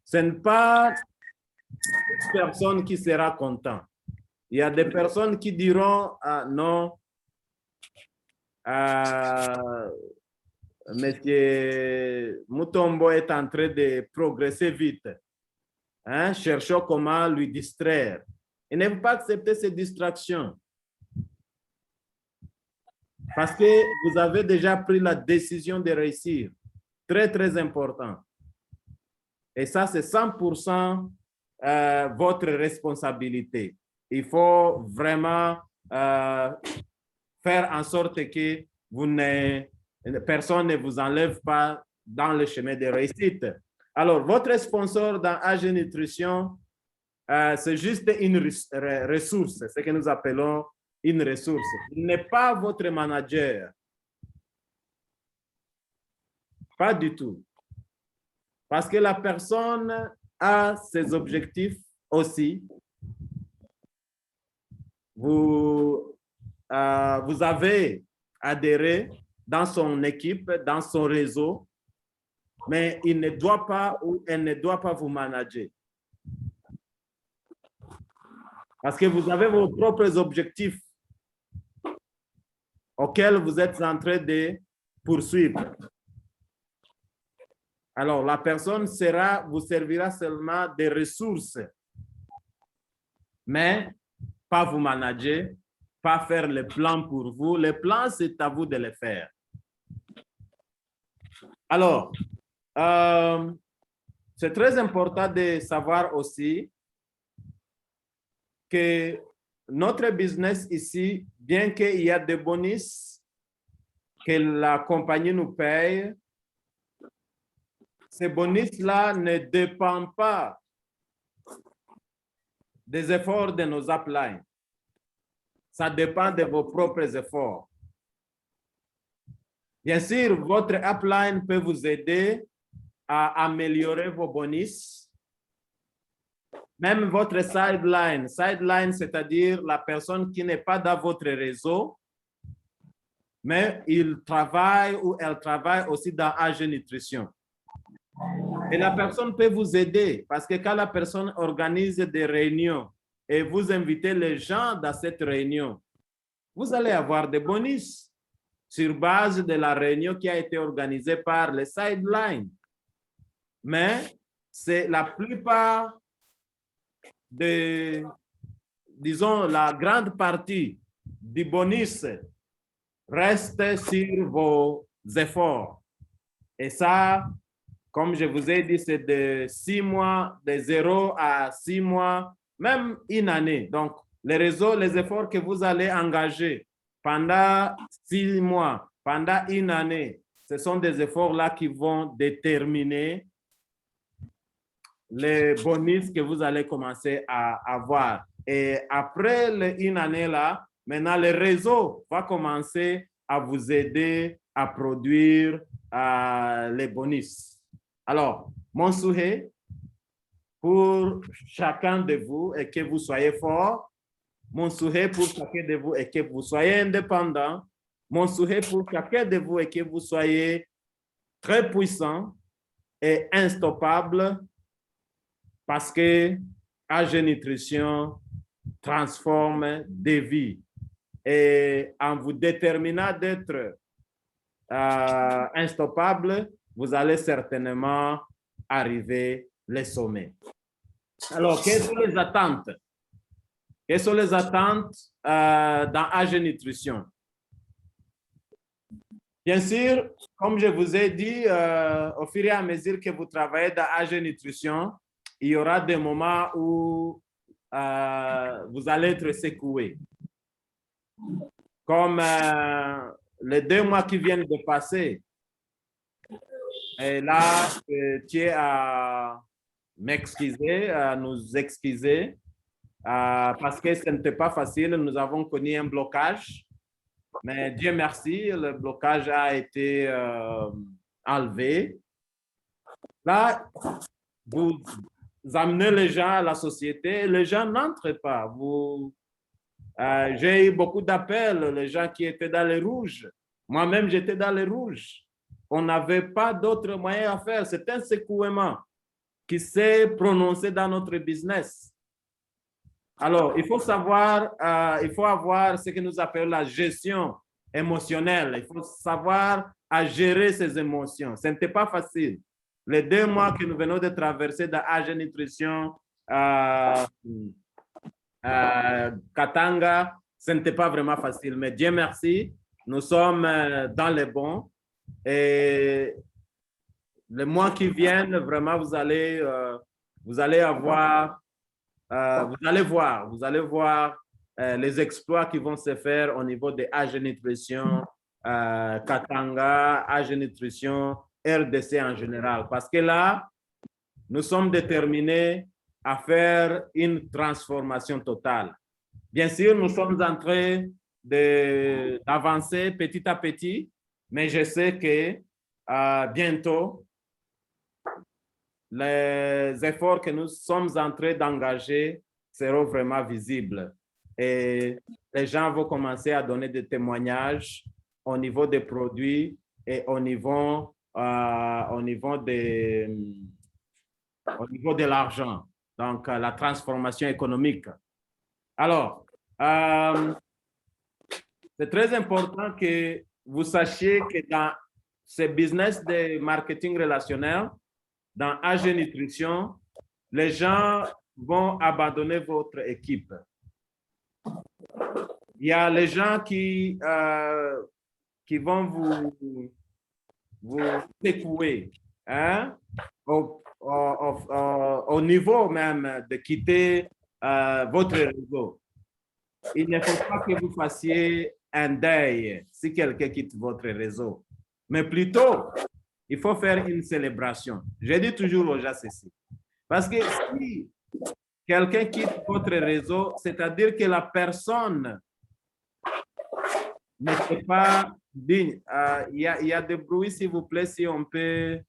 ce n'est pas personne qui sera content. Il y a des personnes qui diront non, Monsieur Mutombo est en train de progresser vite. Hein? Cherchons comment lui distraire. Il ne faut pas accepter ces distractions. Parce que vous avez déjà pris la décision de réussir. Très, très important. Et ça, c'est 100% votre responsabilité. Il faut vraiment faire en sorte que personne ne vous enlève pas dans le chemin de réussite. Alors, votre sponsor dans AG Nutrition, c'est juste une ressource, ce que nous appelons une ressource. Il n'est pas votre manager. Pas du tout. Parce que la personne a ses objectifs aussi. Vous avez adhéré dans son équipe, dans son réseau, mais il ne doit pas ou elle ne doit pas vous manager. Parce que vous avez vos propres objectifs auxquels vous êtes en train de poursuivre. Alors, la personne vous servira seulement des ressources, mais pas vous manager, pas faire les plans pour vous. Les plans, c'est à vous de les faire. Alors, c'est très important de savoir aussi que notre business ici, bien qu'il y a des bonus que la compagnie nous paye, ces bonus-là ne dépendent pas des efforts de nos uplines. Ça dépend de vos propres efforts. Bien sûr, votre upline peut vous aider à améliorer vos bonus. Même votre sideline. Sideline, c'est-à-dire la personne qui n'est pas dans votre réseau, mais il travaille ou elle travaille aussi dans AG Nutrition. Et la personne peut vous aider parce que quand la personne organise des réunions et vous invitez les gens dans cette réunion, vous allez avoir des bonus. sur base de la réunion qui a été organisée par les sidelines. Mais c'est la plupart disons, la grande partie du bonus reste sur vos efforts. Et ça, comme je vous ai dit, c'est de 6 mois, de 0 à 6 mois, même une année. Donc, les réseaux, les efforts que vous allez engager pendant 6 mois, pendant une année, ce sont des efforts-là qui vont déterminer les bonus que vous allez commencer à avoir. Et après une année-là, maintenant, le réseau va commencer à vous aider à produire les bonus. Alors, mon souhait pour chacun de vous est que vous soyez fort. Mon souhait pour chacun de vous est que vous soyez indépendant. Mon souhait pour chacun de vous est que vous soyez très puissant et instoppable, parce que AG Nutrition transforme des vies. Et en vous déterminant d'être instoppable, vous allez certainement arriver les sommets. Alors, quelles sont les attentes? Quelles sont les attentes dans AG Nutrition? Bien sûr, comme je vous ai dit, au fur et à mesure que vous travaillez dans AG Nutrition, il y aura des moments où vous allez être secoué. Comme les 2 mois qui viennent de passer. Et là, je tiens à m'excuser, à nous excuser, parce que ce n'était pas facile. Nous avons connu un blocage. Mais Dieu merci, le blocage a été enlevé. Là, vous amenez les gens à la société, les gens n'entrent pas. J'ai eu beaucoup d'appels, les gens qui étaient dans les rouges. Moi-même, j'étais dans les rouges. On n'avait pas d'autre moyen à faire. C'est un secouement qui s'est prononcé dans notre business. Alors, il faut savoir, il faut avoir ce que nous appelons la gestion émotionnelle. Il faut savoir à gérer ses émotions. Ce n'était pas facile. Les 2 mois que nous venons de traverser dans AG Nutrition, Katanga, ce n'était pas vraiment facile. Mais Dieu merci, nous sommes dans les bons. Et les mois qui viennent, vraiment, vous allez avoir... vous allez voir les exploits qui vont se faire au niveau de AG Nutrition, Katanga, AG Nutrition, RDC en général. Parce que là, nous sommes déterminés à faire une transformation totale. Bien sûr, nous sommes en train d'avancer petit à petit, mais je sais que bientôt, les efforts que nous sommes en train d'engager seront vraiment visibles. Et les gens vont commencer à donner des témoignages au niveau des produits et au niveau de l'argent. Donc, la transformation économique. Alors, c'est très important que vous sachiez que dans ce business de marketing relationnel, dans AG Nutrition, les gens vont abandonner votre équipe. Il y a les gens qui vont vous secouer, hein, au niveau même de quitter votre réseau. Il ne faut pas que vous fassiez un deuil si quelqu'un quitte votre réseau, mais plutôt, il faut faire une célébration. Je dis toujours aux gens ceci. Parce que si quelqu'un quitte votre réseau, c'est-à-dire que la personne n'est pas digne. Il y a des bruits, s'il vous plaît, si on peut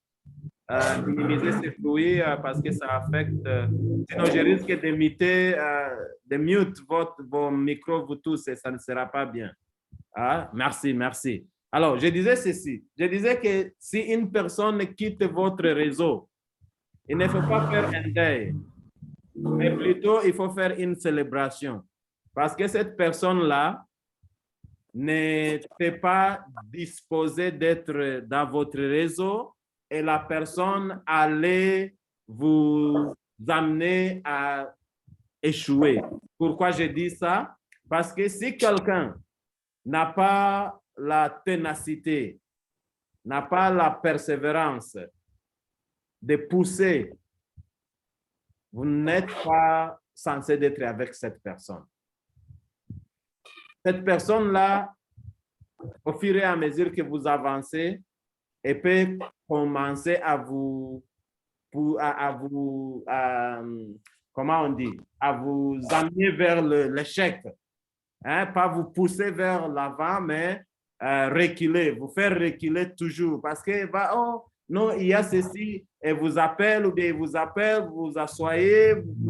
minimiser ces bruits parce que ça affecte. Sinon, je risque de mute vos micros, vous tous, et ça ne sera pas bien. Merci, merci. Alors, je disais ceci. Je disais que si une personne quitte votre réseau, il ne faut pas faire un deuil, mais plutôt il faut faire une célébration. Parce que cette personne-là n'était pas disposé d'être dans votre réseau et la personne allait vous amener à échouer. Pourquoi je dis ça? Parce que si quelqu'un n'a pas la ténacité, n'a pas la persévérance de pousser, vous n'êtes pas censé être avec cette personne. Cette personne-là, au fur et à mesure que vous avancez, elle peut commencer à vous comment on dit, à vous amener vers l'échec. Hein? Pas vous pousser vers l'avant, mais reculer, vous faire reculer toujours. Parce que, oh, non, il y a ceci, et vous appelle, ou bien il vous appelle, vous vous asseyez, vous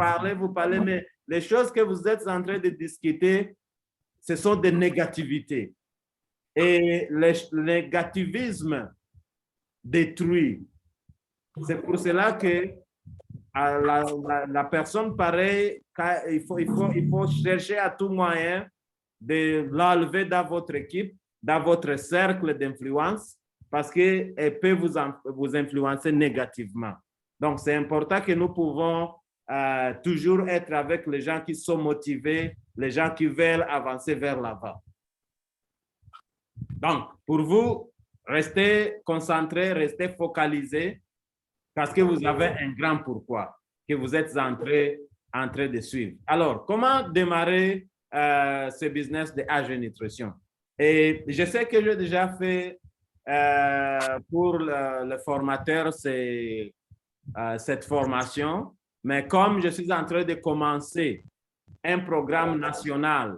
parlez, mais les choses que vous êtes en train de discuter, ce sont des négativités. Et le négativisme détruit. C'est pour cela que la personne pareille, il faut chercher à tout moyen de l'enlever dans votre équipe, dans votre cercle d'influence, parce qu'elle peut vous influencer négativement. Donc, c'est important que nous pouvons toujours être avec les gens qui sont motivés, les gens qui veulent avancer vers l'avant. Donc, pour vous, restez concentrés, restez focalisés, parce que vous avez un grand pourquoi que vous êtes en train de suivre. Alors, comment démarrer ce business de AG Nutrition? Et je sais que j'ai déjà fait pour le formateur cette formation, mais comme je suis en train de commencer un programme national,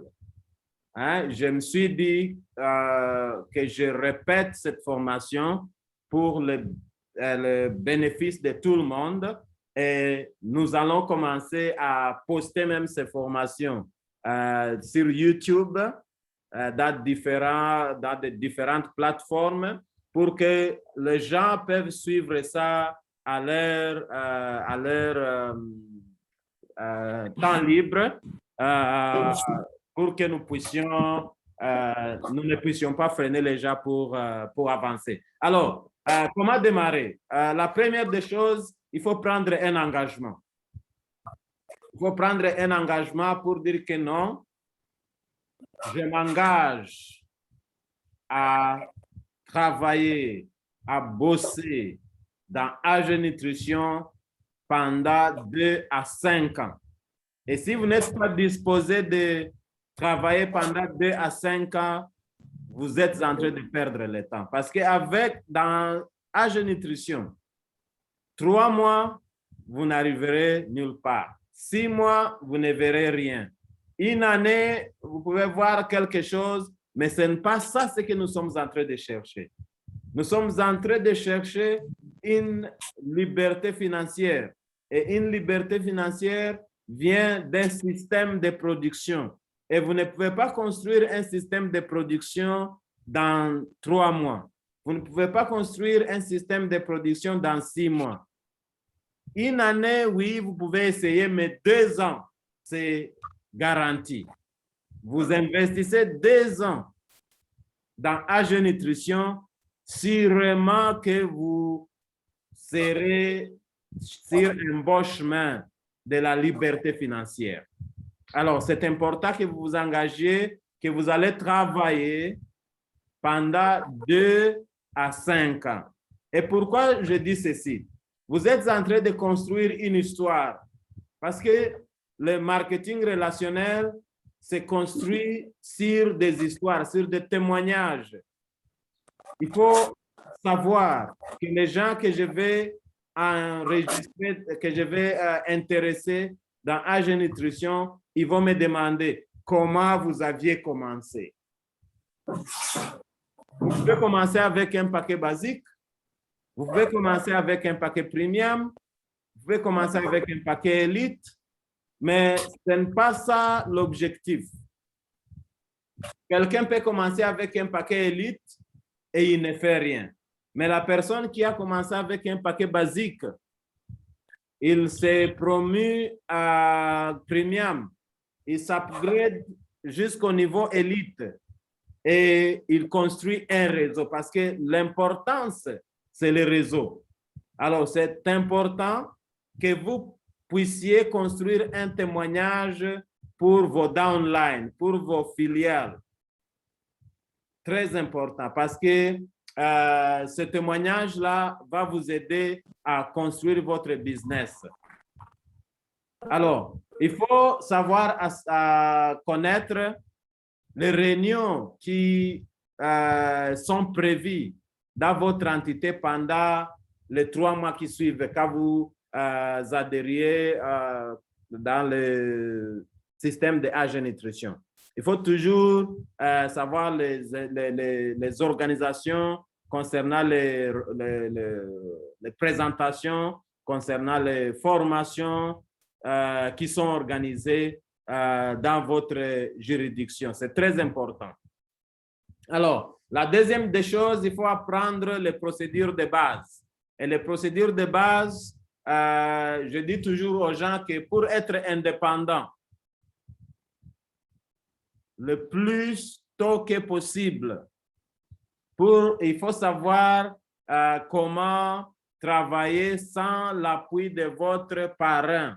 hein, je me suis dit que je répète cette formation pour le bénéfice de tout le monde et nous allons commencer à poster même ces formations sur YouTube dans de différentes plateformes pour que les gens peuvent suivre ça à leur temps libre pour que nous ne puissions pas freiner les gens pour avancer. Alors, comment démarrer? La première des choses, il faut prendre un engagement. Il faut prendre un engagement pour dire que non, je m'engage à travailler, à bosser dans AG Nutrition pendant 2 à 5 ans. Et si vous n'êtes pas disposé de travailler pendant 2 à 5 ans, vous êtes en train de perdre le temps. Parce dans AG Nutrition, 3 mois, vous n'arriverez nulle part. 6 mois, vous ne verrez rien. 1 année, vous pouvez voir quelque chose, mais ce n'est pas ça ce que nous sommes en train de chercher. Nous sommes en train de chercher une liberté financière. Et une liberté financière vient d'un système de production. Et vous ne pouvez pas construire un système de production dans 3 mois. Vous ne pouvez pas construire un système de production dans 6 mois. 1 année, oui, vous pouvez essayer, mais 2 ans, c'est garanti. Vous investissez 2 ans dans AG Nutrition, sûrement que vous serez sur un bon chemin de la liberté financière. Alors, c'est important que vous vous engagiez, que vous allez travailler pendant 2 à 5 ans. Et pourquoi je dis ceci? Vous êtes en train de construire une histoire parce que le marketing relationnel se construit sur des histoires, sur des témoignages. Il faut savoir que les gens que je vais enregistrer, que je vais intéresser dans AG Nutrition, ils vont me demander comment vous aviez commencé. Vous pouvez commencer avec un paquet basique, vous pouvez commencer avec un paquet premium, vous pouvez commencer avec un paquet élite, mais ce n'est pas ça l'objectif. Quelqu'un peut commencer avec un paquet élite et il ne fait rien. Mais la personne qui a commencé avec un paquet basique, il s'est promu à premium, il s'upgrade jusqu'au niveau élite. et il construit un réseau parce que l'importance, c'est le réseau. Alors, c'est important que vous puissiez construire un témoignage pour vos downlines, pour vos filiales. Très important parce que ce témoignage-là va vous aider à construire votre business. Alors, il faut savoir connaître les réunions qui sont prévues dans votre entité pendant les 3 mois qui suivent, quand vous adhériez dans le système de AG Nutrition. Il faut toujours savoir les organisations concernant les présentations, concernant les formations qui sont organisées dans votre juridiction. C'est très important. Alors, la deuxième des choses, il faut apprendre les procédures de base. Et les procédures de base, je dis toujours aux gens que pour être indépendant, le plus tôt que possible, il faut savoir comment travailler sans l'appui de votre parent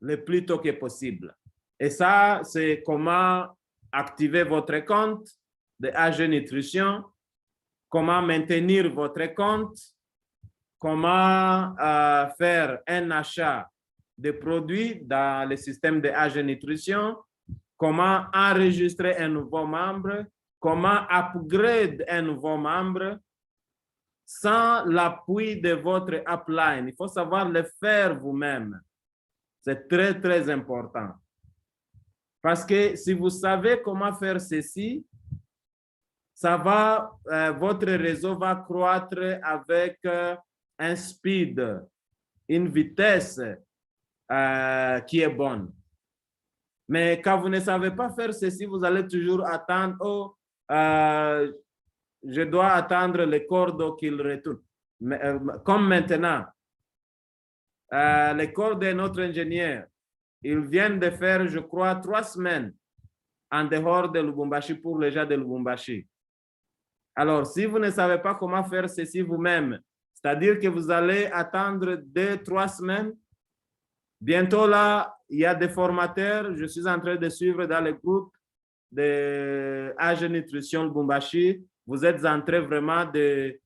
le plus tôt que possible. Et ça, c'est comment activer votre compte de AG Nutrition, comment maintenir votre compte, comment faire un achat de produits dans le système de AG Nutrition, comment enregistrer un nouveau membre, comment upgrade un nouveau membre sans l'appui de votre upline. Il faut savoir le faire vous-même. C'est très, très important. Parce que si vous savez comment faire ceci, ça va, votre réseau va croître avec un speed, une vitesse qui est bonne. Mais quand vous ne savez pas faire ceci, vous allez toujours attendre, oh, je dois attendre le cordeau qu'il retourne. Mais, comme maintenant, les cordes de notre ingénieur, ils viennent de faire, je crois, 3 semaines en dehors de Lubumbashi pour les gens de Lubumbashi. Alors, si vous ne savez pas comment faire ceci vous-même, c'est-à-dire que vous allez attendre 2-3 semaines, bientôt là, il y a des formateurs, je suis en train de suivre dans le groupe de AG Nutrition Lubumbashi. Vous êtes en train vraiment de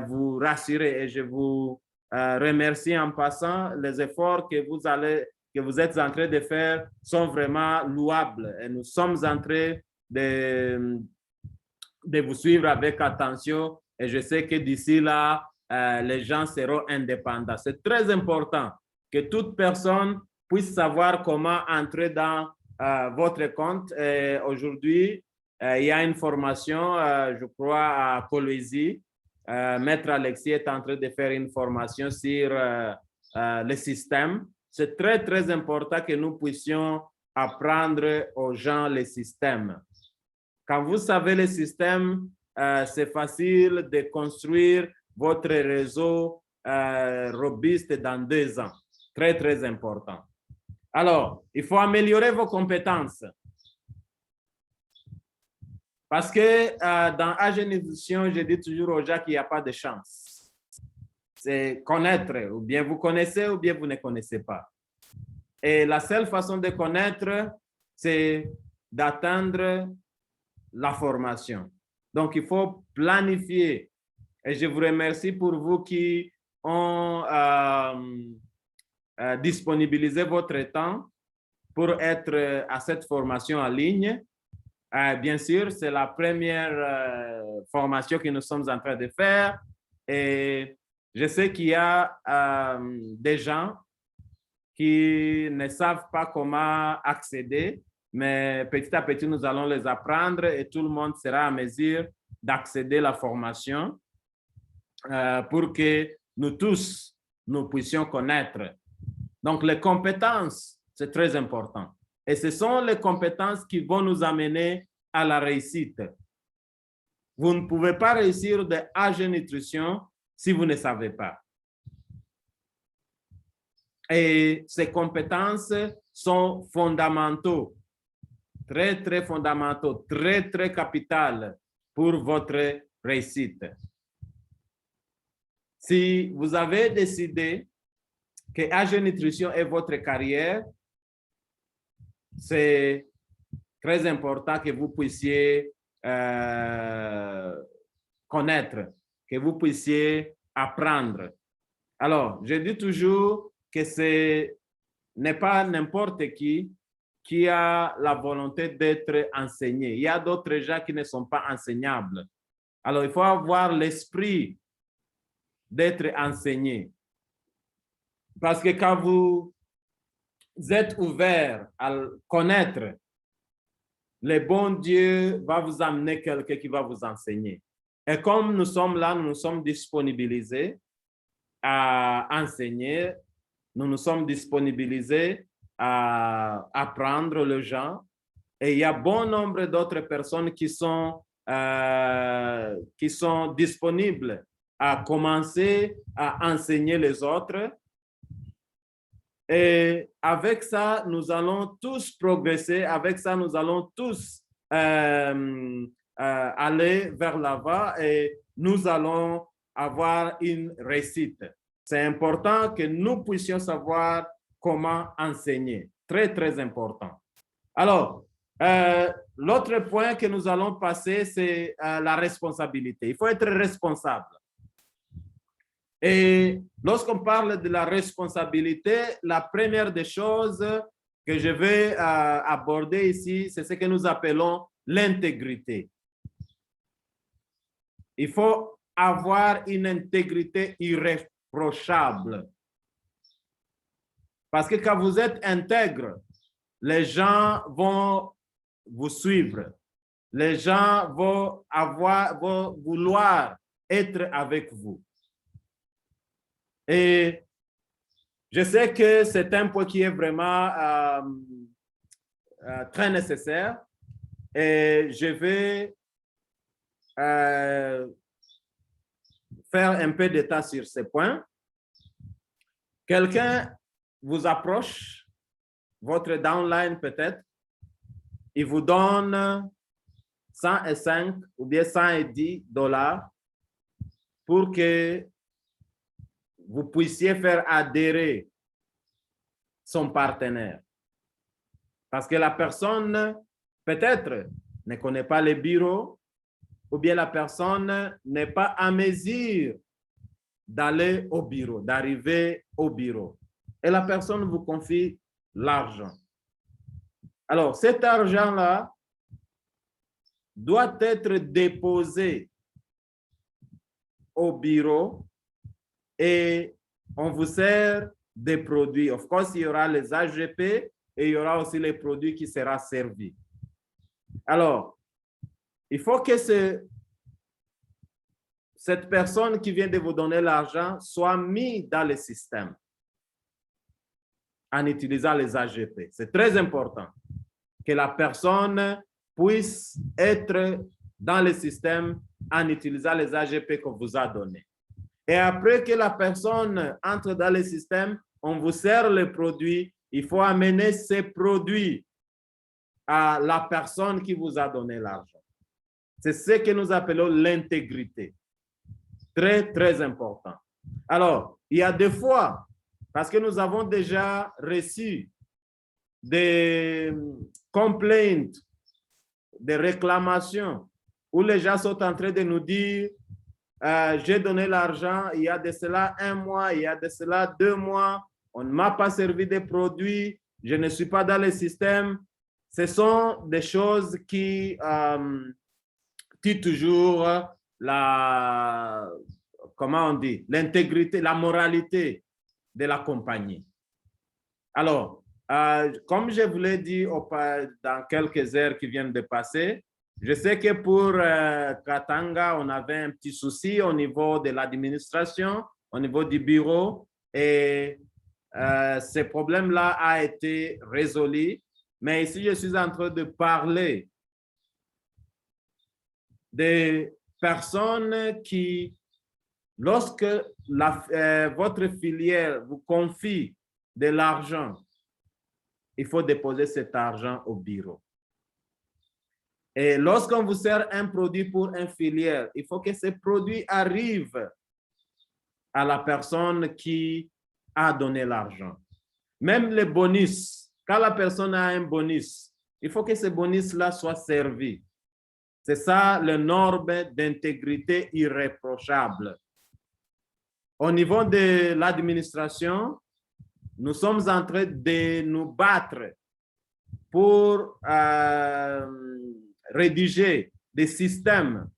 vous rassurer et je vous remercie en passant. Les efforts que vous êtes en train de faire sont vraiment louables et nous sommes en train de vous suivre avec attention et je sais que d'ici là, les gens seront indépendants. C'est très important que toute personne puisse savoir comment entrer dans votre compte. Aujourd'hui, il y a une formation, je crois, à Kolwezi. Maître Alexis est en train de faire une formation sur le système. C'est très, très important que nous puissions apprendre aux gens le système. Quand vous savez le système, c'est facile de construire votre réseau robuste dans 2 ans. Très, très important. Alors, il faut améliorer vos compétences. Parce que dans AG Nutrition, je dis toujours aux gens qu'il n'y a pas de chance. C'est connaître, ou bien vous connaissez, ou bien vous ne connaissez pas. Et la seule façon de connaître, c'est d'attendre la formation. Donc, il faut planifier. Et je vous remercie pour vous qui ont disponibilisé votre temps pour être à cette formation en ligne. Bien sûr, c'est la première formation que nous sommes en train de faire. Et je sais qu'il y a des gens qui ne savent pas comment accéder, mais petit à petit, nous allons les apprendre et tout le monde sera à mesure d'accéder à la formation pour que nous tous, nous puissions connaître. Donc, les compétences, c'est très important. Et ce sont les compétences qui vont nous amener à la réussite. Vous ne pouvez pas réussir de AG Nutrition si vous ne savez pas. Et ces compétences sont fondamentaux très, très fondamentaux, très, très capital pour votre réussite. Si vous avez décidé que AG Nutrition est votre carrière, c'est très important que vous puissiez connaître, que vous puissiez apprendre. Alors, je dis toujours que ce n'est pas n'importe qui a la volonté d'être enseigné. Il y a d'autres gens qui ne sont pas enseignables. Alors, il faut avoir l'esprit d'être enseigné. Parce que quand vous êtes ouvert à connaître, le bon Dieu va vous amener quelqu'un qui va vous enseigner. Et comme nous sommes là, nous nous sommes disponibilisés à enseigner, nous nous sommes disponibilisés à apprendre les gens. Et il y a bon nombre d'autres personnes qui sont disponibles à commencer à enseigner les autres. Et avec ça, nous allons tous progresser. Avec ça, nous allons tous aller vers l'avant et nous allons avoir une réussite. C'est important que nous puissions savoir comment enseigner. Très, très important. Alors, l'autre point que nous allons passer, c'est la responsabilité. Il faut être responsable. Et lorsqu'on parle de la responsabilité, la première des choses que je vais aborder ici, c'est ce que nous appelons l'intégrité. Il faut avoir une intégrité irréprochable. Parce que quand vous êtes intègre, les gens vont vous suivre. Les gens vont vouloir être avec vous. Et je sais que c'est un point qui est vraiment très nécessaire. Et je vais faire un peu d'état sur ces points. Quelqu'un vous approche, votre downline peut-être, il vous donne 105 ou bien 110 $ pour que vous puissiez faire adhérer son partenaire. Parce que la personne, peut-être, ne connaît pas le bureau, ou bien la personne n'est pas à mesure d'aller au bureau, d'arriver au bureau. Et la personne vous confie l'argent. Alors, cet argent-là doit être déposé au bureau et on vous sert des produits. Of course, il y aura les AGP et il y aura aussi les produits qui seront servis. Alors, il faut que cette personne qui vient de vous donner l'argent soit mise dans le système en utilisant les AGP. C'est très important que la personne puisse être dans le système en utilisant les AGP qu'on vous a donnés. Et après que la personne entre dans le système, on vous sert le produit, il faut amener ces produits à la personne qui vous a donné l'argent. C'est ce que nous appelons l'intégrité. Très, très important. Alors, il y a des fois, parce que nous avons déjà reçu des complaints, des réclamations, où les gens sont en train de nous dire j'ai donné l'argent, il y a de cela 1 mois, il y a de cela 2 mois, on ne m'a pas servi des produits, je ne suis pas dans le système. Ce sont des choses qui tuent toujours l'intégrité, la moralité de la compagnie. Alors, comme je vous l'ai dit dans quelques heures qui viennent de passer, je sais que pour Katanga, on avait un petit souci au niveau de l'administration, au niveau du bureau, et ce problème-là a été résolu. Mais ici, je suis en train de parler des personnes qui, lorsque votre filière vous confie de l'argent, il faut déposer cet argent au bureau. Et lorsqu'on vous sert un produit pour une filière, il faut que ce produit arrive à la personne qui a donné l'argent. Même les bonus, quand la personne a un bonus, il faut que ce bonus-là soit servi. C'est ça le norme d'intégrité irréprochable. Au niveau de l'administration, nous sommes en train de nous battre pour rédiger des systèmes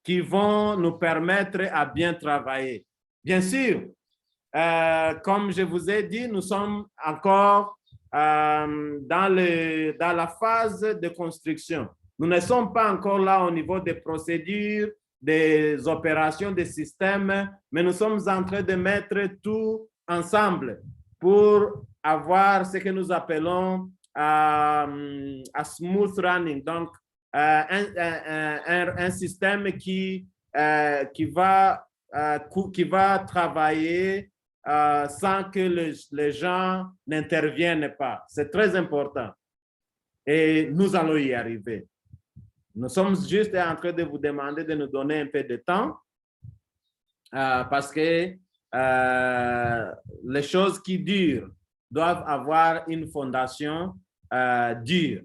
qui vont nous permettre à bien travailler. Bien sûr, comme je vous ai dit, nous sommes encore dans la phase de construction. Nous ne sommes pas encore là au niveau des procédures, des opérations, des systèmes, mais nous sommes en train de mettre tout ensemble pour avoir ce que nous appelons un smooth running, donc un système qui va travailler sans que les gens n'interviennent pas. C'est très important. Et nous allons y arriver. Nous sommes juste en train de vous demander de nous donner un peu de temps parce que les choses qui durent doivent avoir une fondation dure.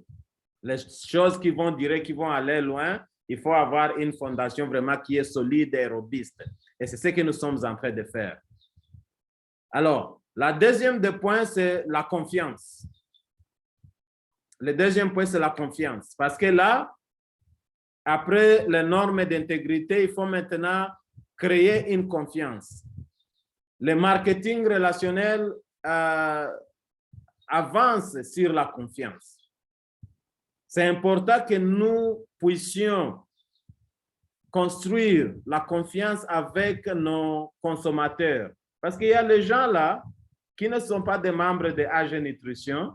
Les choses qui vont durer, qui vont aller loin, il faut avoir une fondation vraiment qui est solide et robuste. Et c'est ce que nous sommes en train de faire. Alors, la deuxième des points, c'est la confiance. Le deuxième point, c'est la confiance. Parce que là, après les normes d'intégrité, il faut maintenant créer une confiance. Le marketing relationnel avance sur la confiance. C'est important que nous puissions construire la confiance avec nos consommateurs. Parce qu'il y a les gens là qui ne sont pas des membres de AG Nutrition,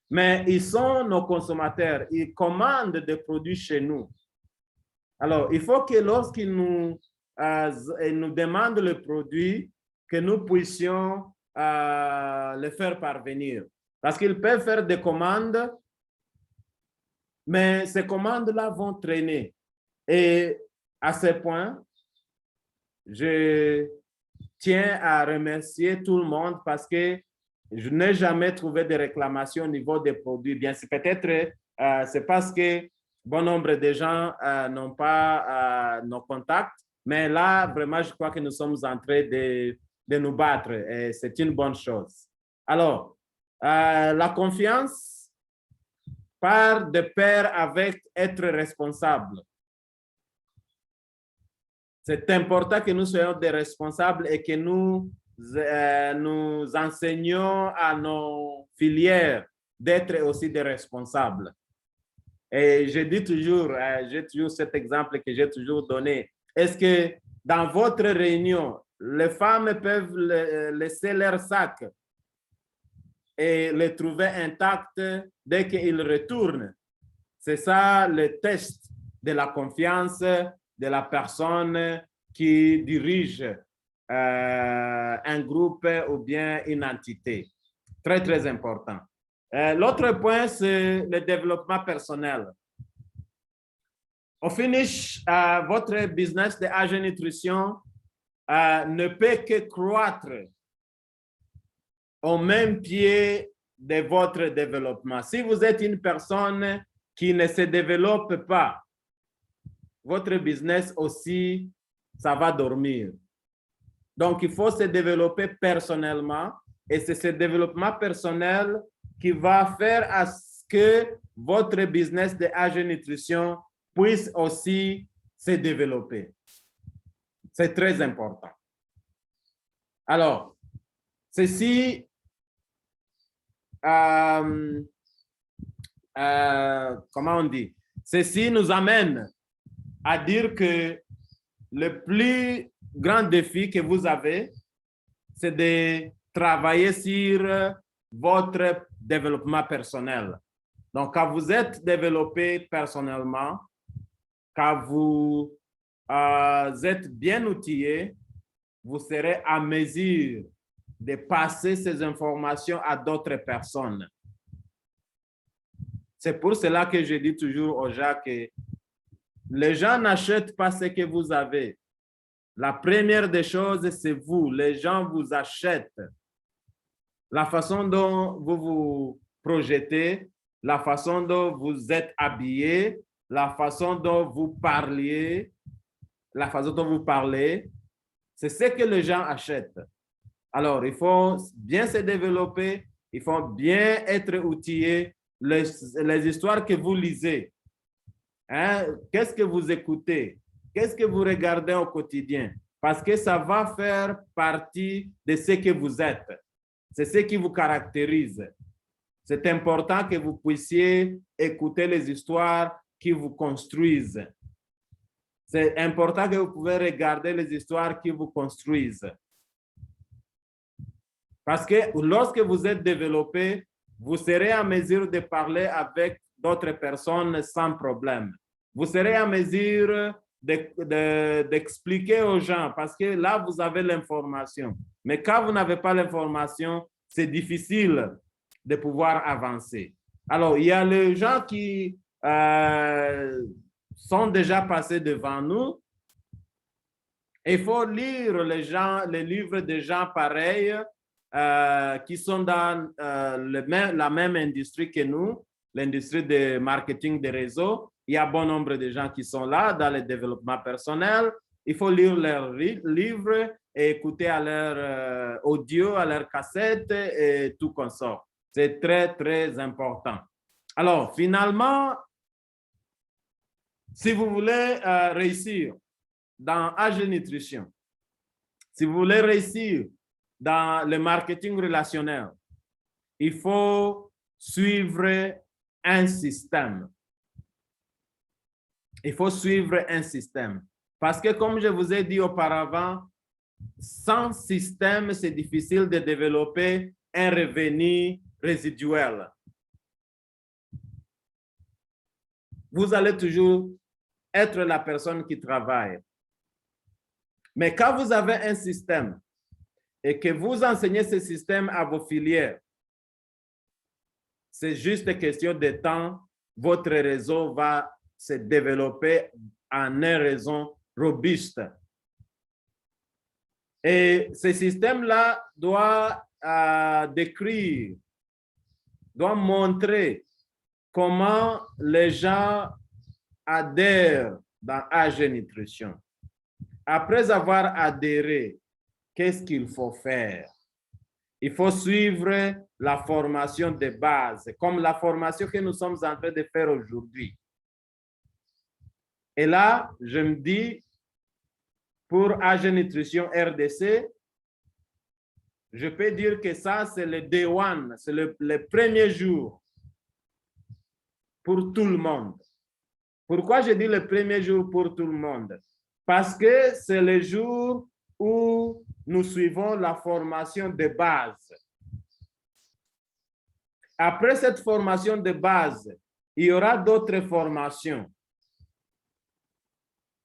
mais ils sont nos consommateurs. Ils commandent des produits chez nous. Alors, il faut que lorsqu'ils nous demandent le produit, que nous puissions le faire parvenir. Parce qu'ils peuvent faire des commandes, mais ces commandes-là vont traîner. Et à ce point, je tiens à remercier tout le monde parce que je n'ai jamais trouvé de réclamations au niveau des produits. Bien, c'est peut-être c'est parce que bon nombre de gens n'ont pas nos contacts, mais là, vraiment, je crois que nous sommes en train de nous battre et c'est une bonne chose. Alors, la confiance part de pair avec être responsable. C'est important que nous soyons des responsables et que nous enseignons à nos filières d'être aussi des responsables. Et je dis toujours, j'ai toujours cet exemple que j'ai toujours donné. Est-ce que dans votre réunion, les femmes peuvent laisser leur sac et les trouver intacts dès qu'ils retournent? C'est ça le test de la confiance de la personne qui dirige un groupe ou bien une entité. Très, très important. L'autre point, c'est le développement personnel. Au finish, votre business de AG Nutrition ne peut que croître au même pied de votre développement. Si vous êtes une personne qui ne se développe pas, votre business aussi, ça va dormir. Donc, il faut se développer personnellement et c'est ce développement personnel qui va faire à ce que votre business de AG Nutrition puisse aussi se développer. C'est très important. Alors, ceci, comment on dit? Ceci nous amène à dire que le plus grand défi que vous avez, c'est de travailler sur votre développement personnel. Donc, quand vous êtes développé personnellement, quand vous êtes bien outillé, vous serez à mesure de passer ces informations à d'autres personnes. C'est pour cela que je dis toujours aux gens que les gens n'achètent pas ce que vous avez. La première des choses, c'est vous. Les gens vous achètent. La façon dont vous vous projetez, la façon dont vous êtes habillé, la façon dont vous parliez, la façon dont vous parlez, c'est ce que les gens achètent. Alors, il faut bien se développer, il faut bien être outillé. Les histoires que vous lisez, hein, qu'est-ce que vous écoutez, qu'est-ce que vous regardez au quotidien, parce que ça va faire partie de ce que vous êtes. C'est ce qui vous caractérise. C'est important que vous puissiez écouter les histoires qui vous construisent. C'est important que vous pouvez regarder les histoires qui vous construisent. Parce que lorsque vous êtes développé, vous serez en mesure de parler avec d'autres personnes sans problème. Vous serez en mesure d'expliquer aux gens parce que là, vous avez l'information. Mais quand vous n'avez pas l'information, c'est difficile de pouvoir avancer. Alors, il y a les gens qui sont déjà passés devant nous. Il faut lire les livres des gens pareils qui sont dans la même industrie que nous, l'industrie de marketing des réseaux. Il y a bon nombre de gens qui sont là dans le développement personnel. Il faut lire leurs livres et écouter à leur audio, à leur cassette et tout consort. C'est très, très important. Alors, finalement, si vous voulez réussir dans AG Nutrition, si vous voulez réussir dans le marketing relationnel, il faut suivre un système. Il faut suivre un système. Parce que, comme je vous ai dit auparavant, sans système, c'est difficile de développer un revenu résiduel. Vous allez toujours être la personne qui travaille. Mais quand vous avez un système et que vous enseignez ce système à vos filières, c'est juste question de temps, votre réseau va se développer en un réseau robuste. Et ce système-là doit décrire, doit montrer comment les gens adhèrent dans AG Nutrition. Après avoir adhéré, qu'est-ce qu'il faut faire? Il faut suivre la formation de base, comme la formation que nous sommes en train de faire aujourd'hui. Et là, je me dis, pour AG Nutrition RDC, je peux dire que ça, c'est le day one, c'est le premier jour pour tout le monde. Pourquoi je dis le premier jour pour tout le monde? Parce que c'est le jour où nous suivons la formation de base. Après cette formation de base, il y aura d'autres formations.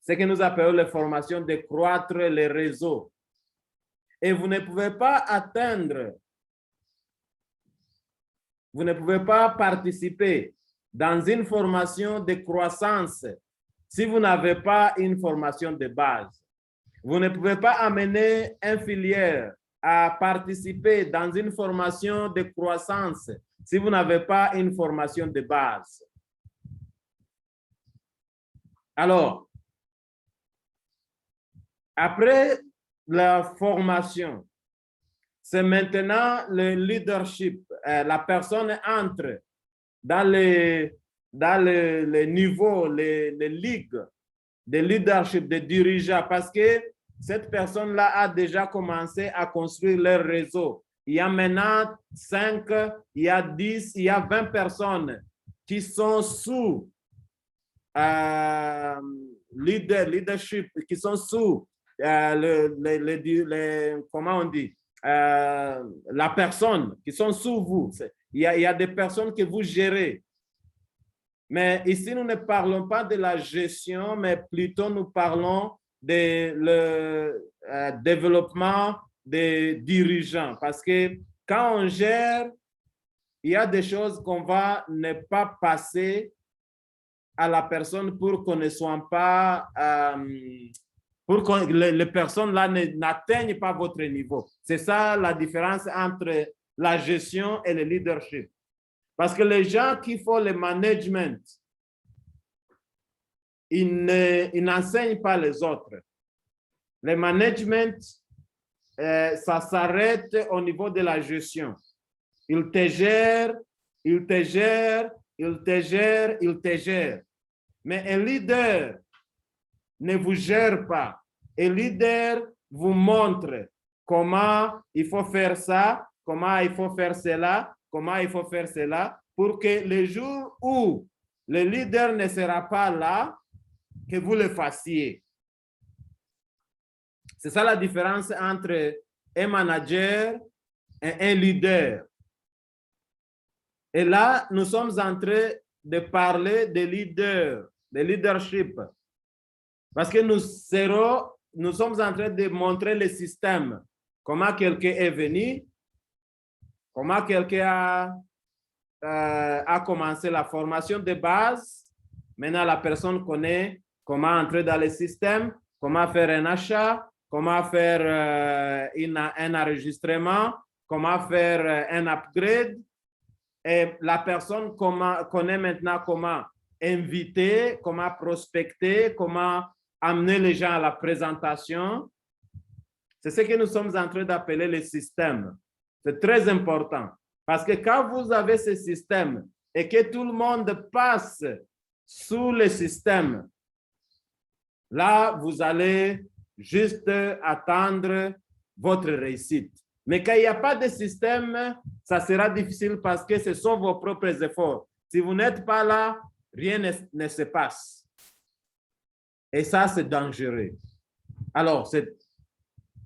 Ce que nous appelons les formations de croître les réseaux. Et vous ne pouvez pas atteindre, vous ne pouvez pas participer dans une formation de croissance si vous n'avez pas une formation de base. Vous ne pouvez pas amener un filière à participer dans une formation de croissance si vous n'avez pas une formation de base. Alors, après la formation, c'est maintenant le leadership. La personne entre dans les niveaux, les ligues de leadership, de dirigeants, parce que cette personne-là a déjà commencé à construire leur réseau. Il y a maintenant 5, il y a 10, il y a 20 personnes qui sont sous leadership, qui sont sous comment on dit, la personne, qui sont sous vous. Il y a des personnes que vous gérez. Mais ici, nous ne parlons pas de la gestion, mais plutôt nous parlons de le développement des dirigeants. Parce que quand on gère il y a des choses qu'on va ne pas passer à la personne pour qu'on ne soit pas, pour que les personnes là n'atteignent pas votre niveau. C'est ça la différence entre la gestion et le leadership. Parce que les gens qui font le management, ils n'enseignent pas les autres. Le management, ça s'arrête au niveau de la gestion. Il te gère, il te gère, il te gère, il te gère. Mais un leader ne vous gère pas. Un leader vous montre comment il faut faire ça, comment il faut faire cela, comment il faut faire cela, pour que le jour où le leader ne sera pas là, que vous le fassiez. C'est ça la différence entre un manager et un leader. Et là, nous sommes en train de parler de leadership. Parce que nous sommes en train de montrer le système. Comment quelqu'un est venu, comment quelqu'un a commencé la formation de base. Maintenant, la personne connaît comment entrer dans le système, comment faire un achat, comment faire un enregistrement, comment faire un upgrade. Et la personne connaît maintenant comment inviter, comment prospecter, comment amener les gens à la présentation. C'est ce que nous sommes en train d'appeler le système. C'est très important. Parce que quand vous avez ce système et que tout le monde passe sous le système, là, vous allez juste attendre votre réussite. Mais quand il n'y a pas de système, ça sera difficile parce que ce sont vos propres efforts. Si vous n'êtes pas là, rien ne se passe. Et ça, c'est dangereux. Alors, c'est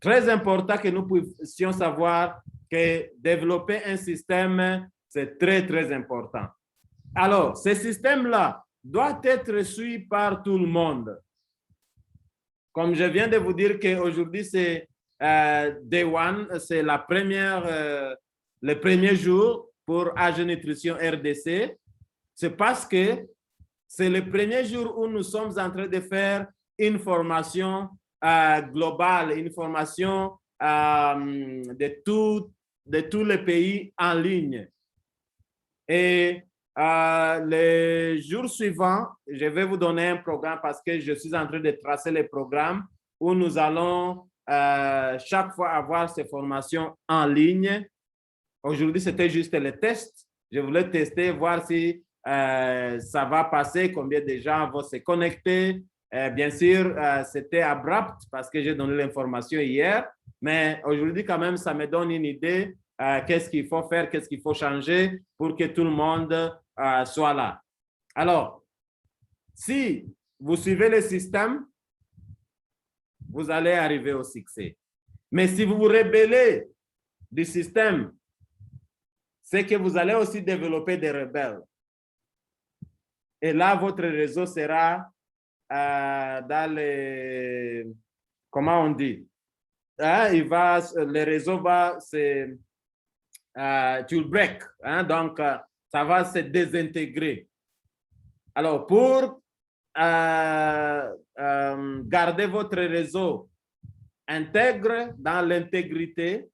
très important que nous puissions savoir que développer un système, c'est très, très important. Alors, ce système-là doit être suivi par tout le monde. Comme je viens de vous dire qu'aujourd'hui, c'est Day One, c'est le premier jour pour AG Nutrition RDC. C'est parce que c'est le premier jour où nous sommes en train de faire une formation globale, une formation de tous les pays en ligne. Et les jours suivants, je vais vous donner un programme parce que je suis en train de tracer les programmes où nous allons chaque fois avoir ces formations en ligne. Aujourd'hui, c'était juste le test. Je voulais tester, voir si ça va passer, combien de gens vont se connecter. Bien sûr, c'était abrupt parce que j'ai donné l'information hier, mais aujourd'hui, quand même, ça me donne une idée qu'est-ce qu'il faut faire, qu'est-ce qu'il faut changer pour que tout le monde soit là. Alors, si vous suivez le système, vous allez arriver au succès. Mais si vous vous rebellez du système, c'est que vous allez aussi développer des rebelles. Et là, votre réseau sera dans les... Comment on dit? Le réseau va se... to break. Donc, ça va se désintégrer. Alors, pour garder votre réseau intègre dans l'intégrité,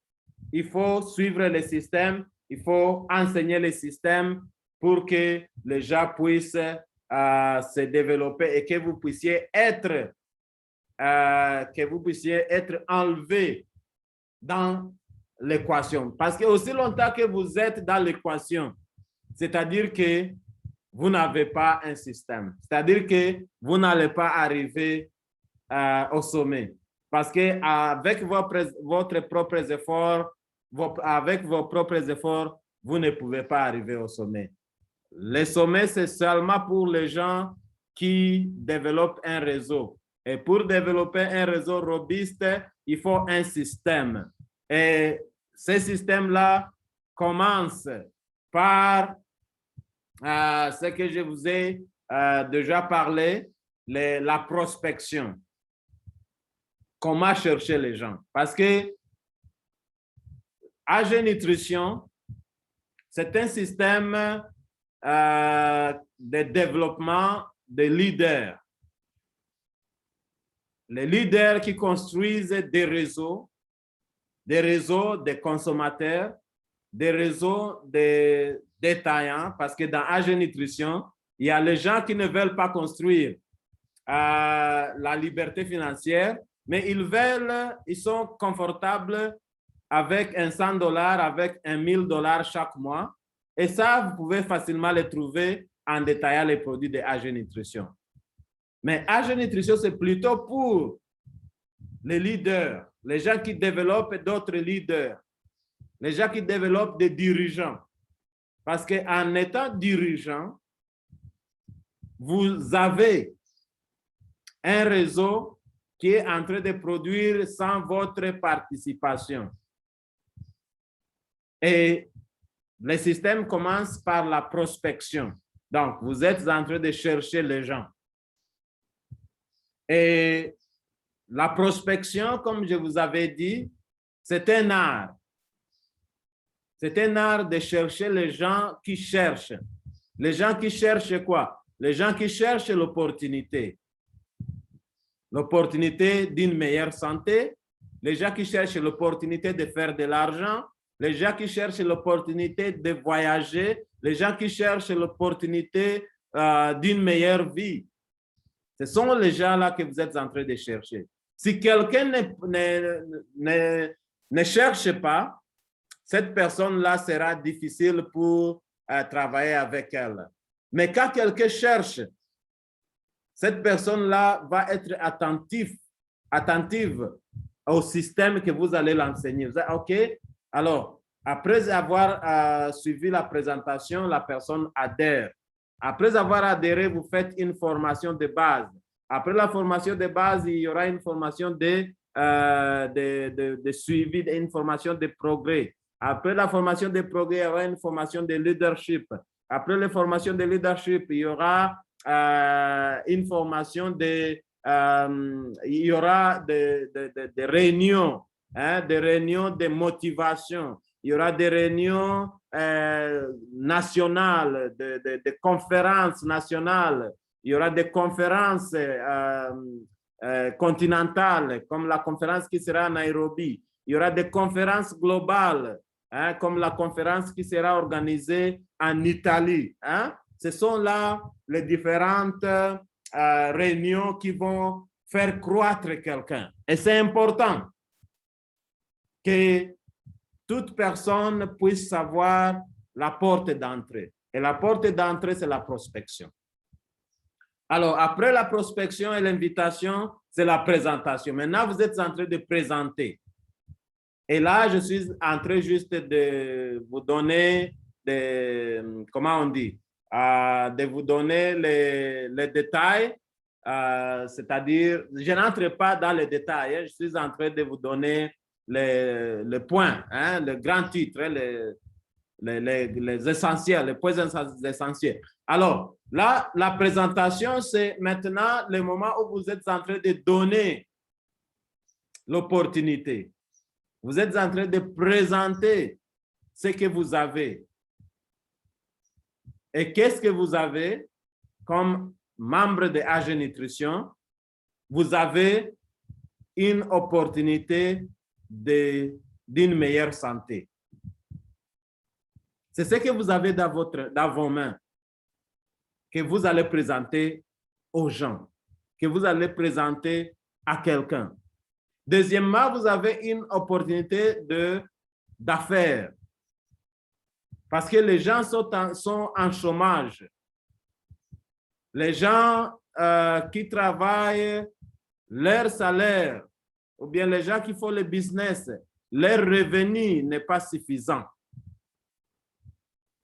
il faut suivre le système, il faut enseigner le système pour que les gens puissent se développer et que vous puissiez être enlevé dans l'équation. Parce que aussi longtemps que vous êtes dans l'équation, c'est-à-dire que vous n'avez pas un système. C'est-à-dire que vous n'allez pas arriver au sommet. Parce qu'avec votre propres efforts, avec vos propres efforts, vous ne pouvez pas arriver au sommet. Le sommet, c'est seulement pour les gens qui développent un réseau. Et pour développer un réseau robuste, il faut un système. Et ce système-là commence par ce que je vous ai déjà parlé, la prospection. Comment chercher les gens? Parce que AG Nutrition, c'est un système de développement des leaders. Les leaders qui construisent des réseaux de consommateurs, des réseaux de détaillants, parce que dans AG Nutrition, il y a les gens qui ne veulent pas construire la liberté financière, mais ils sont confortables avec un $100, avec un $1000 chaque mois. Et ça, vous pouvez facilement les trouver en détaillant les produits de AG Nutrition. Mais AG Nutrition, c'est plutôt pour les leaders, les gens qui développent d'autres leaders, les gens qui développent des dirigeants. Parce qu'en étant dirigeant, vous avez un réseau qui est en train de produire sans votre participation. Et le système commence par la prospection. Donc, vous êtes en train de chercher les gens. Et la prospection, comme je vous avais dit, c'est un art. C'est un art de chercher les gens qui cherchent. Les gens qui cherchent quoi? Les gens qui cherchent l'opportunité. L'opportunité d'une meilleure santé. Les gens qui cherchent l'opportunité de faire de l'argent. Les gens qui cherchent l'opportunité de voyager, les gens qui cherchent l'opportunité d'une meilleure vie. Ce sont les gens-là que vous êtes en train de chercher. Si quelqu'un ne cherche pas, cette personne-là sera difficile pour travailler avec elle. Mais quand quelqu'un cherche, cette personne-là va être attentive au système que vous allez l'enseigner. Vous dites, OK, alors, après avoir suivi la présentation, la personne adhère. Après avoir adhéré, vous faites une formation de base. Après la formation de base, il y aura une formation de suivi, une formation de progrès. Après la formation de progrès, il y aura une formation de leadership. Après la formation de leadership, il y aura une formation il y aura des réunions. Des réunions de motivation, il y aura des réunions nationales, des conférences nationales, il y aura des conférences continentales, comme la conférence qui sera à Nairobi, il y aura des conférences globales, comme la conférence qui sera organisée en Italie. Ce sont là les différentes réunions qui vont faire croître quelqu'un. Et c'est important que toute personne puisse savoir la porte d'entrée. Et la porte d'entrée, c'est la prospection. Alors, après la prospection et l'invitation, c'est la présentation. Maintenant, vous êtes en train de présenter. Et là, je suis en train juste de vous donner comment on dit, de vous donner les détails. C'est-à-dire, je n'entre pas dans les détails. Je suis en train de vous donner les points, le grand titre, les essentiels, les points essentiels. Alors, là, la présentation, c'est maintenant le moment où vous êtes en train de donner l'opportunité. Vous êtes en train de présenter ce que vous avez. Et qu'est-ce que vous avez comme membre de AG Nutrition? Vous avez une opportunité d'une meilleure santé. C'est ce que vous avez dans vos mains, que vous allez présenter aux gens, que vous allez présenter à quelqu'un. Deuxièmement, vous avez une opportunité d'affaires, parce que les gens sont en chômage. Les gens qui travaillent, leur salaire, ou bien les gens qui font le business, leur revenu n'est pas suffisant.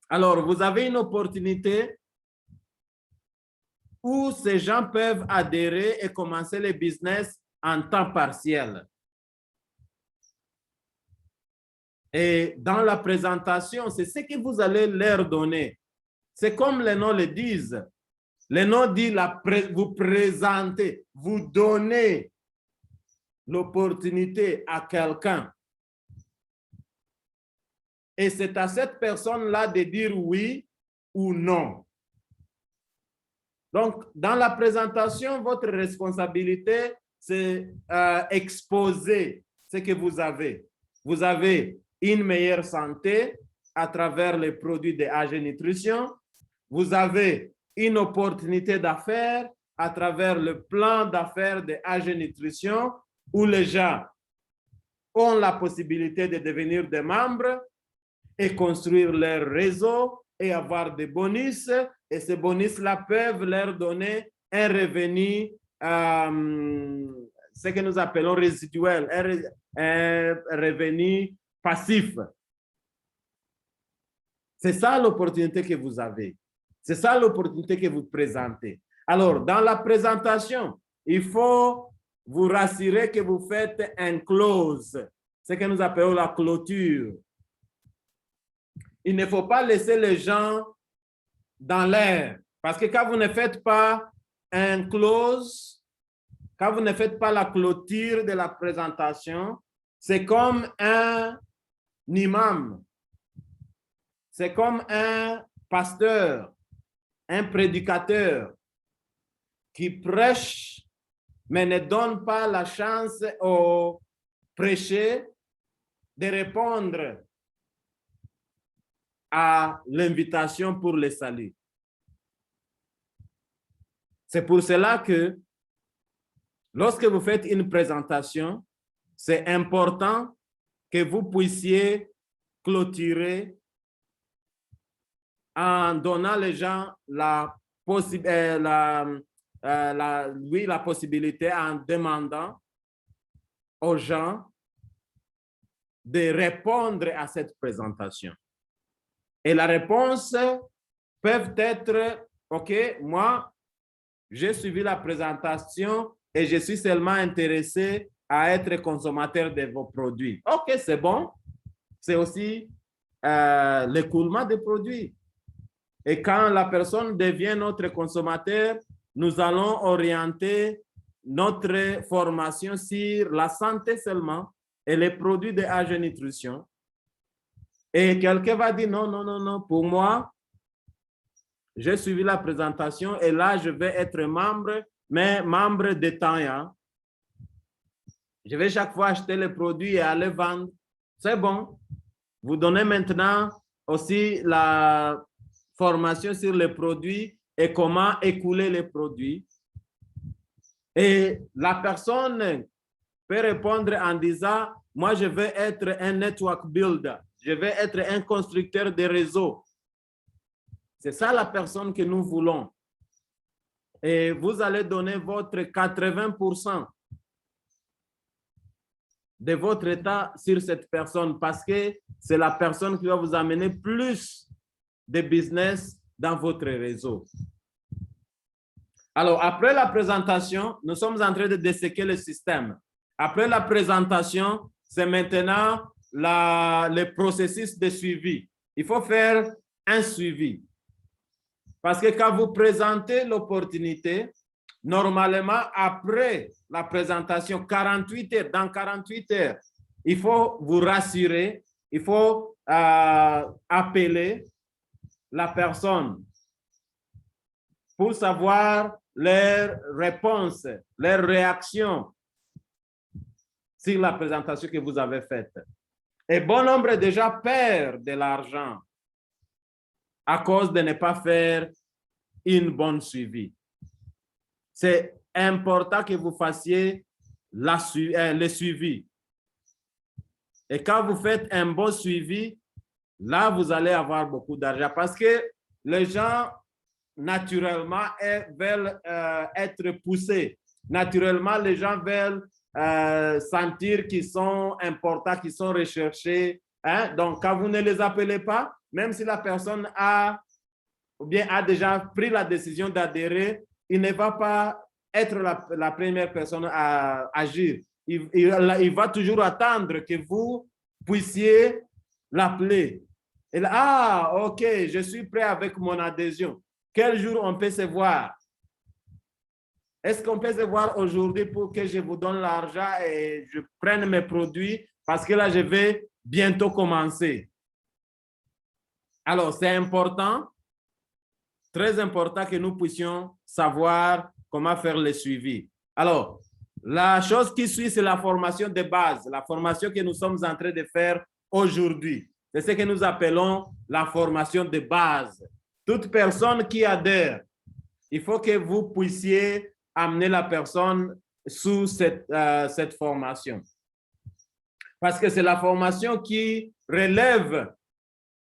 Alors, vous avez une opportunité où ces gens peuvent adhérer et commencer le business en temps partiel. Et dans la présentation, c'est ce que vous allez leur donner. C'est comme les noms le disent. Le nom dit vous présentez, vous donnez l'opportunité à quelqu'un Et c'est à cette personne-là de dire oui ou non. Donc, dans la présentation, votre responsabilité, c'est exposer ce que vous avez. Vous avez une meilleure santé à travers les produits de AG Nutrition. Vous avez une opportunité d'affaires à travers le plan d'affaires de AG Nutrition où les gens ont la possibilité de devenir des membres et construire leur réseau et avoir des bonus. Et ces bonus-là peuvent leur donner un revenu, ce que nous appelons résiduel, un revenu passif. C'est ça l'opportunité que vous avez. C'est ça l'opportunité que vous présentez. Alors, dans la présentation, il faut vous rassurer que vous faites un close, ce que nous appelons la clôture. Il ne faut pas laisser les gens dans l'air. Parce que quand vous ne faites pas un close, quand vous ne faites pas la clôture de la présentation, c'est comme un imam, c'est comme un pasteur, un prédicateur qui prêche, mais ne donne pas la chance aux prêchés de répondre à l'invitation pour le salut. C'est pour cela que lorsque vous faites une présentation, c'est important que vous puissiez clôturer en donnant les gens la possibilité, en demandant aux gens de répondre à cette présentation. Et la réponse peut être, OK, moi, j'ai suivi la présentation et je suis seulement intéressé à être consommateur de vos produits. OK, c'est bon. C'est aussi l'écoulement des produits. Et quand la personne devient notre consommateur, nous allons orienter notre formation sur la santé seulement et les produits de AG Nutrition. Et quelqu'un va dire non, non, non, non, pour moi, j'ai suivi la présentation et là, je vais être membre, mais membre détaillant. Je vais chaque fois acheter les produits et aller vendre. C'est bon. Vous donnez maintenant aussi la formation sur les produits et comment écouler les produits. Et la personne peut répondre en disant, moi, je vais être un network builder. Je vais être un constructeur de réseau. C'est ça la personne que nous voulons. Et vous allez donner votre 80% de votre état sur cette personne parce que c'est la personne qui va vous amener plus de business dans votre réseau. Alors, après la présentation, nous sommes en train de disséquer le système. Après la présentation, c'est maintenant le processus de suivi. Il faut faire un suivi. Parce que quand vous présentez l'opportunité, normalement, après la présentation, 48 heures, dans 48 heures, il faut vous rassurer, il faut appeler la personne pour savoir leurs réponses, leurs réactions sur la présentation que vous avez faite. Et bon nombre déjà perd de l'argent à cause de ne pas faire une bonne suivi. C'est important que vous fassiez le suivi. Et quand vous faites un bon suivi, là, vous allez avoir beaucoup d'argent parce que les gens, naturellement, veulent être poussés. Naturellement, les gens veulent sentir qu'ils sont importants, qu'ils sont recherchés. Hein? Donc, quand vous ne les appelez pas, même si la personne a déjà pris la décision d'adhérer, il ne va pas être la première personne à agir. Il va toujours attendre que vous puissiez l'appeler. Et là, ah, OK, je suis prêt avec mon adhésion. Quel jour on peut se voir? Est-ce qu'on peut se voir aujourd'hui pour que je vous donne l'argent et je prenne mes produits? Parce que là, je vais bientôt commencer. Alors, c'est important, très important que nous puissions savoir comment faire le suivi. Alors, la chose qui suit, c'est la formation de base, la formation que nous sommes en train de faire aujourd'hui. C'est ce que nous appelons la formation de base. Toute personne qui adhère, il faut que vous puissiez amener la personne sous cette formation. Parce que c'est la formation qui relève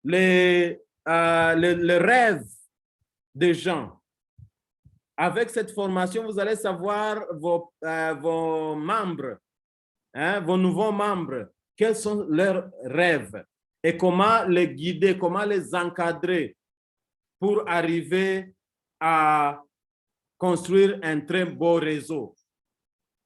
les rêves des gens. Avec cette formation, vous allez savoir vos membres, vos nouveaux membres, quels sont leurs rêves et comment les guider, comment les encadrer pour arriver à construire un très beau réseau.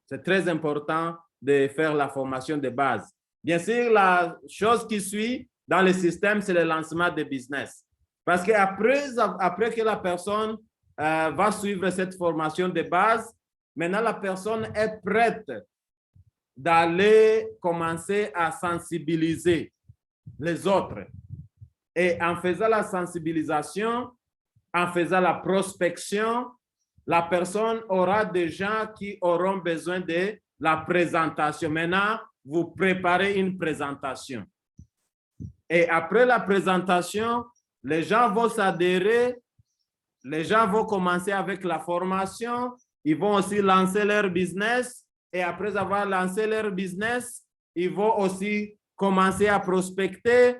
C'est très important de faire la formation de base. Bien sûr, la chose qui suit dans le système, c'est le lancement de business. Parce qu'après que la personne va suivre cette formation de base, maintenant la personne est prête d'aller commencer à sensibiliser les autres. Et en faisant la sensibilisation, en faisant la prospection, la personne aura des gens qui auront besoin de la présentation. Maintenant, vous préparez une présentation. Et après la présentation, les gens vont s'adhérer, les gens vont commencer avec la formation, ils vont aussi lancer leur business et après avoir lancé leur business, ils vont aussi commencer à prospecter,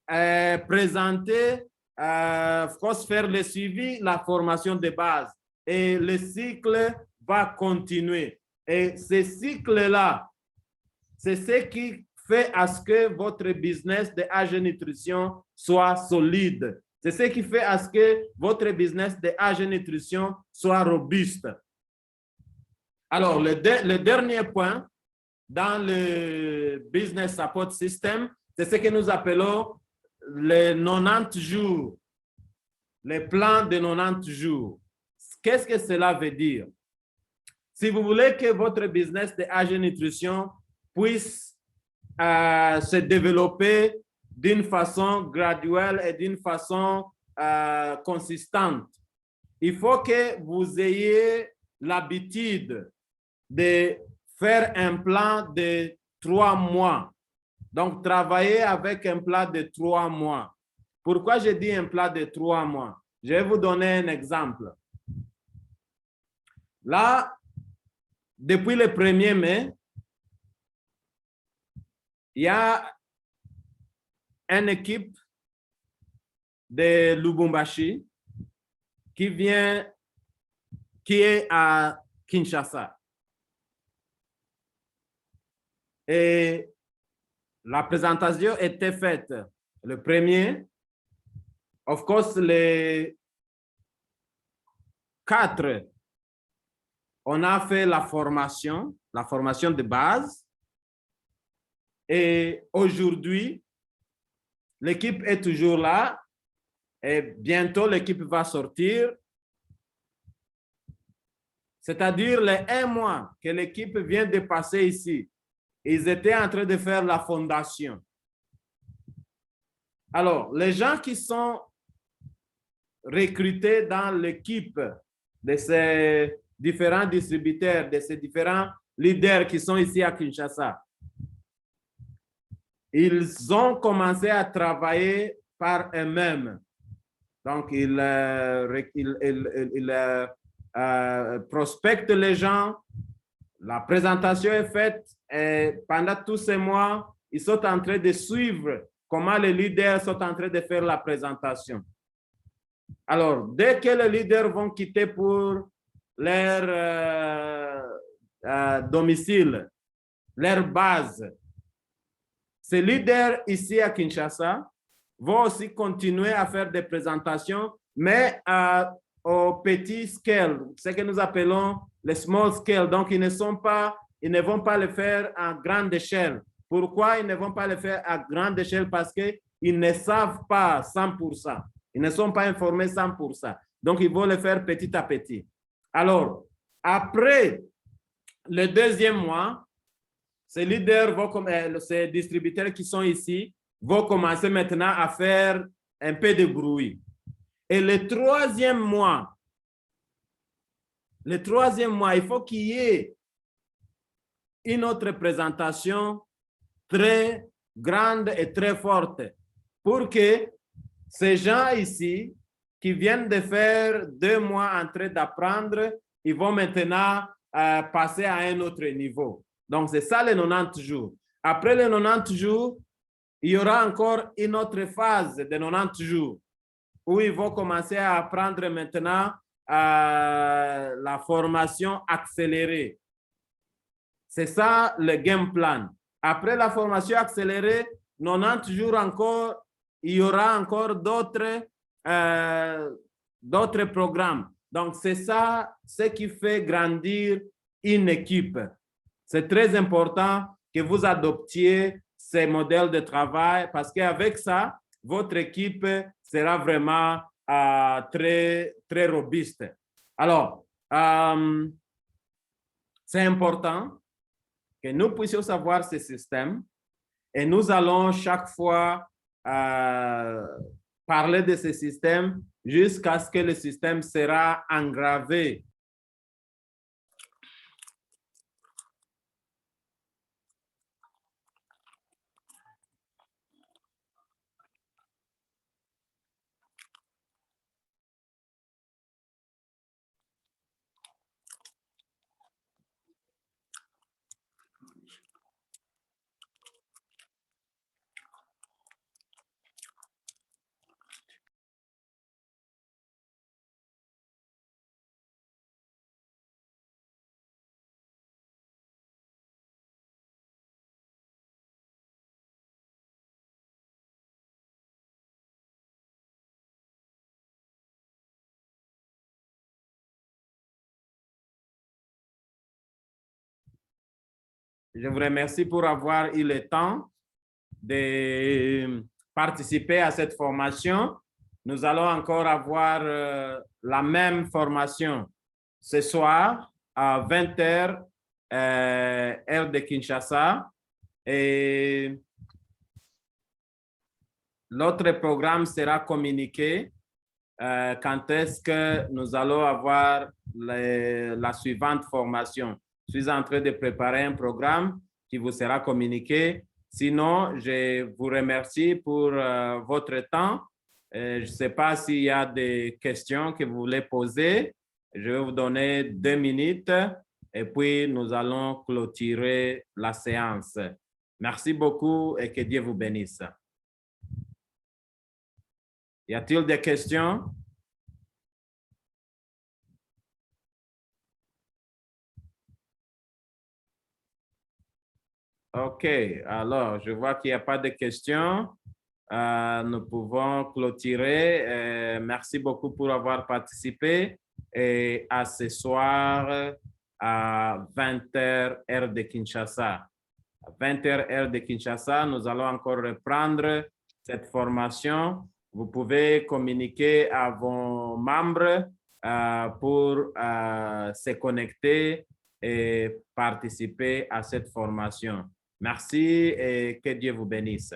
présenter, faire le suivi, la formation de base. Et le cycle va continuer. Et ce cycle-là, c'est ce qui fait à ce que votre business de AG Nutrition soit solide. C'est ce qui fait à ce que votre business de AG Nutrition soit robuste. Alors, le dernier point dans le Business Support System, c'est ce que nous appelons les 90 jours, les plans de 90 jours. Qu'est-ce que cela veut dire? Si vous voulez que votre business de AG Nutrition puisse se développer d'une façon graduelle et d'une façon consistante, il faut que vous ayez l'habitude de faire un plan de 3 mois. Donc, travailler avec un plan de 3 mois. Pourquoi je dis un plan de 3 mois? Je vais vous donner un exemple. Là, depuis le 1er mai, il y a une équipe de Lubumbashi qui est à Kinshasa. Et la présentation était faite le 1er. Of course, les 4, on a fait la formation de base. Et aujourd'hui, l'équipe est toujours là. Et bientôt, l'équipe va sortir. C'est-à-dire les 1 mois que l'équipe vient de passer ici. Ils étaient en train de faire la fondation. Alors, les gens qui sont recrutés dans l'équipe de ces différents distributeurs, de ces différents leaders qui sont ici à Kinshasa, ils ont commencé à travailler par eux-mêmes. Donc, ils prospectent les gens. La présentation est faite et pendant tous ces mois, ils sont en train de suivre comment les leaders sont en train de faire la présentation. Alors, dès que les leaders vont quitter pour leur domicile, leur base, ces leaders ici à Kinshasa vont aussi continuer à faire des présentations, mais au petit scale, ce que nous appelons les small scale. Donc, ils ne vont pas le faire à grande échelle. Pourquoi ils ne vont pas le faire à grande échelle? Parce qu'ils ne savent pas 100%. Ils ne sont pas informés 100%. Donc, ils vont le faire petit à petit. Alors, après le 2e mois, ces leaders, ces distributeurs qui sont ici, vont commencer maintenant à faire un peu de bruit. Et le troisième mois, il faut qu'il y ait une autre présentation très grande et très forte pour que ces gens ici qui viennent de faire 2 mois en train d'apprendre, ils vont maintenant passer à un autre niveau. Donc, c'est ça les 90 jours. Après les 90 jours, il y aura encore une autre phase de 90 jours où ils vont commencer à apprendre maintenant la formation accélérée. C'est ça le game plan. Après la formation accélérée, 90 jours encore, il y aura encore d'autres programmes. Donc, c'est ça ce qui fait grandir une équipe. C'est très important que vous adoptiez ces modèles de travail parce qu'avec ça, votre équipe sera vraiment très, très robuste. Alors, c'est important que nous puissions savoir ce système et nous allons chaque fois parler de ce système jusqu'à ce que le système sera engravé. Je vous remercie pour avoir eu le temps de participer à cette formation. Nous allons encore avoir la même formation ce soir à 20h, heure de Kinshasa. Et l'autre programme sera communiqué quand est-ce que nous allons avoir la suivante formation. Je suis en train de préparer un programme qui vous sera communiqué. Sinon, je vous remercie pour votre temps. Je ne sais pas s'il y a des questions que vous voulez poser. Je vais vous donner 2 minutes et puis nous allons clôturer la séance. Merci beaucoup et que Dieu vous bénisse. Y a-t-il des questions? OK, alors je vois qu'il n'y a pas de questions. Nous pouvons clôturer. Merci beaucoup pour avoir participé et à ce soir à 20h heure de Kinshasa. À 20h heure de Kinshasa, nous allons encore reprendre cette formation. Vous pouvez communiquer à vos membres pour se connecter et participer à cette formation. Merci et que Dieu vous bénisse.